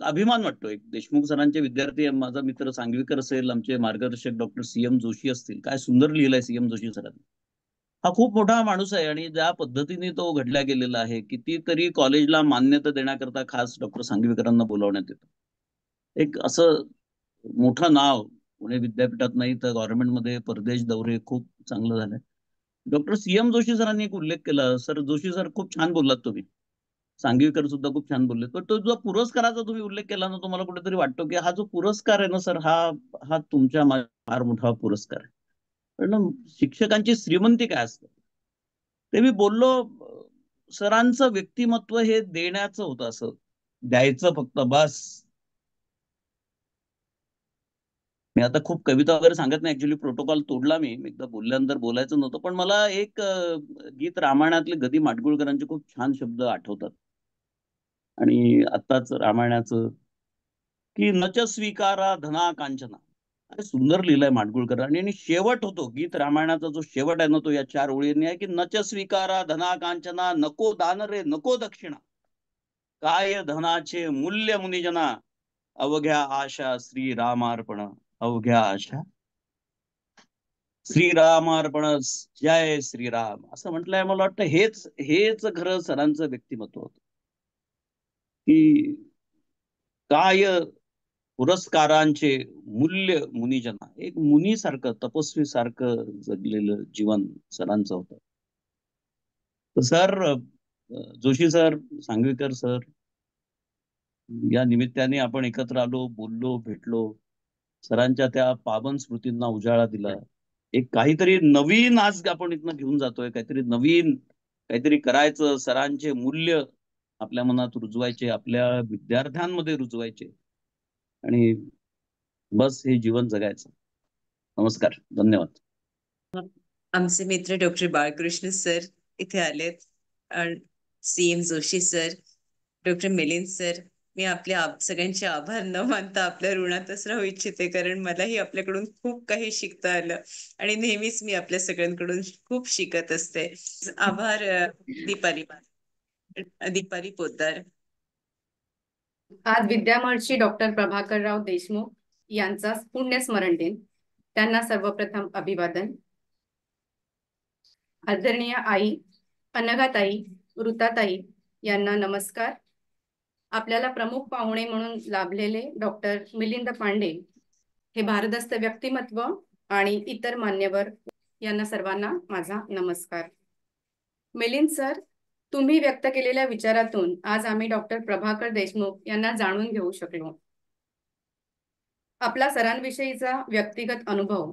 अभिमान वाटतो. एक देशमुख सरांचे विद्यार्थी, माझा मित्र सांगवीकर असेल, आमचे मार्गदर्शक डॉक्टर सीएम जोशी असतील, काय सुंदर लिहिलंय सीएम जोशी सरांनी. हा खूप मोठा माणूस आहे आणि ज्या पद्धतीने तो घडला गेलेला आहे, कितीतरी कॉलेजला मान्यता देण्याकरता खास डॉक्टर सांगवीकरांना बोलावण्यात येतं. एक असं मोठं नाव पुणे विद्यापीठात नाही तर गव्हर्नमेंटमध्ये परदेश दौरे खूप चांगलं झालंय. डॉक्टर सीएम जोशी सरांनी एक उल्लेख केला. सर जोशी सर, खूप छान बोललात तुम्ही. सांगवीकर सुद्धा खूप छान बोलले. पण तो जो पुरस्काराचा तुम्ही उल्लेख केला ना, तो मला कुठेतरी वाटतो की हा जो पुरस्कार आहे ना सर, हा तुमच्या फार मोठा पुरस्कार आहे. कारण शिक्षकांची श्रीमंती काय असते ते मी बोललो. सरांचं व्यक्तिमत्व हे देण्याचं होतं, असं द्यायचं फक्त बस. मी आता खूप कविता वगैरे सांगत नाही, ऍक्च्युली प्रोटोकॉल तोडला मी एकदा बोलल्यानंतर बोलायचं नव्हतं. पण मला एक गीत रामायणातले गदी माडगुळकरांचे खूप छान शब्द आठवतात. आणि आत्ताच रामायणाचं की नच स्वीकारा धना कांचना, अरे सुंदर लिहिलंय माडगुळकरांनी. आणि शेवट होतो गीत रामायणाचा जो शेवट आहे ना, तो या 4 ओळींनी आहे की नच स्वीकारा धना कांचना, नको दान रे नको दक्षिणा, काय धनाचे मूल्य मुनिजना, अवघ्या आशा श्रीरामार्पण, अवघ्या आशा श्रीरामार्पण, जय श्रीराम, असं म्हटलंय. मला वाटतं हेच हेच खरं सरांचं व्यक्तिमत्व होतं की काय पुरस्कारांचे मूल्य मुनिजना, एक मुनीसारखं तपस्वी सारखं जगलेलं जीवन सरांचं होतं. तर sir, Joshi sir, Sangvikar sir, या निमित्ताने आपण एकत्र आलो, बोललो, भेटलो, सरांच्या त्या पावन स्मृतींना उजाळा दिला. एक काहीतरी नवीन आज आपण इथनं घेऊन जातोय, काहीतरी नवीन, काहीतरी करायचं, सरांचे मूल्य आपल्या मनात रुजवायचे, आपल्या विद्यार्थ्यांमध्ये रुजवायचे आणि बस हे जीवन जगायचं. नमस्कार, धन्यवाद. आमचे मित्र डॉक्टर बाळकृष्ण सर इथे आलेत, CM Joshi sir, doctor Milind sir. मी आपल्या सगळ्यांचे आभार न मानता आपल्या ऋणातच राहू इच्छिते, कारण मलाही आपल्याकडून खूप काही शिकता आलं आणि नेहमीच मी आपल्या सगळ्यांकडून खूप शिकत असते. आभार. दीपाली पोद्दार. आज विद्यामहर्षी डॉक्टर प्रभाकरराव देशमुख यांचा पुण्यस्मरण दिन. त्यांना सर्वप्रथम अभिवादन. आदरणीय आई अनघाताई, ऋताताई यांना नमस्कार. आपल्याला प्रमुख पाहुणे म्हणून लाभलेले डॉक्टर मिलिंद पांडे हे भारदस्त व्यक्तिमत्व आणि इतर मान्यवर यांना सर्वांना माझा नमस्कार. मिलिंद सर, तुम्ही व्यक्त केलेल्या विचारातून आज आम्ही डॉक्टर प्रभाकर देशमुख यांना जाणून घेऊ शकलो. आपला सरांविषयीचा व्यक्तिगत अनुभव,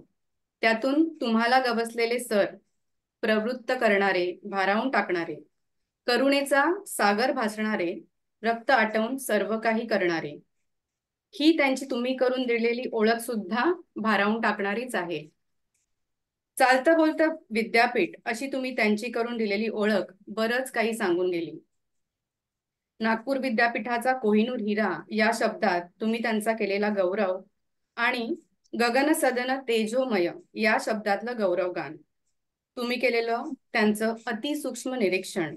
त्यातून तुम्हाला गवसलेले सर प्रवृत्त करणारे, भारावून टाकणारे, करुणेचा सागर भासणारे, रक्त आटवून सर्व काही करणारे. ही त्यांची तुम्ही करून दिलेली ओळख सुद्धा भारावून टाकणारीच आहे. चालतं बोलतं विद्यापीठ अशी तुम्ही त्यांची करून दिलेली ओळख बरंच काही सांगून गेली. नागपूर विद्यापीठाचा कोहिनूर हिरा या शब्दात तुम्ही त्यांचा केलेला गौरव आणि गगन सदन तेजोमय या शब्दातलं गौरवगान, तुम्ही केलेलं त्यांचं अतिसूक्ष्म निरीक्षण,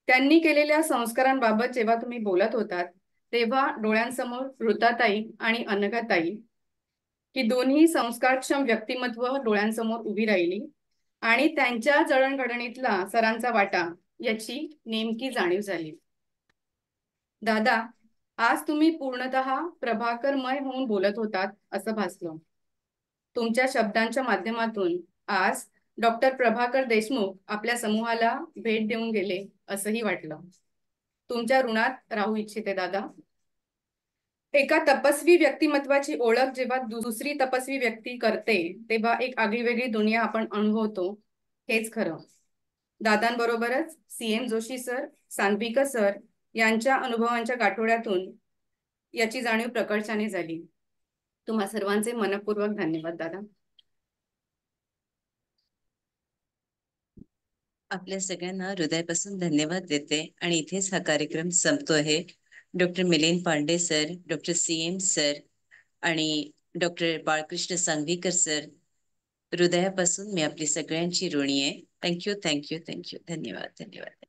त्यांनी केलेल्या संस्कारांबाबत जेव्हा तुम्ही बोलत होतात तेव्हा डोळ्यांसमोर ऋताताई आणि अनघाताई ही दोन्ही संस्कारक्षम व्यक्तिमत्व डोळ्यांसमोर उभी राहिली आणि त्यांच्या जडणघडणीतला सरांचा वाटा याची नेमकी जाणीव झाली. दादा, आज तुम्ही पूर्णतः प्रभाकरमय होऊन बोलत होतात असं भासलं. तुमच्या शब्दांच्या माध्यमातून आज डॉक्टर प्रभाकर देशमुख आपल्या समूहाला भेट देऊन गेले असंही वाटलं. तुमच्या ऋणात राहू इच्छिते दादा. एका तपस्वी व्यक्तिमत्वाची ओळख जेव्हा दुसरी तपस्वी व्यक्ती करते तेव्हा एक आगळीवेगळी दुनिया आपण अनुभवतो, हेच खरं. दादांबरोबरच CM Joshi sir, Sangvikar sir यांच्या अनुभवांच्या गाठोड्यातून याची जाणीव प्रकर्षाने झाली. तुम्हा सर्वांचे मनपूर्वक धन्यवाद दादा. आपल्या सगळ्यांना हृदयापासून धन्यवाद देते आणि इथेच हा कार्यक्रम संपतो आहे. Doctor Milind Pande sir, doctor CM sir आणि डॉक्टर बाळकृष्ण सांगवीकर सर, हृदयापासून मी आपली सगळ्यांची ऋणी आहे. Thank you, thank you, thank you. धन्यवाद, धन्यवाद.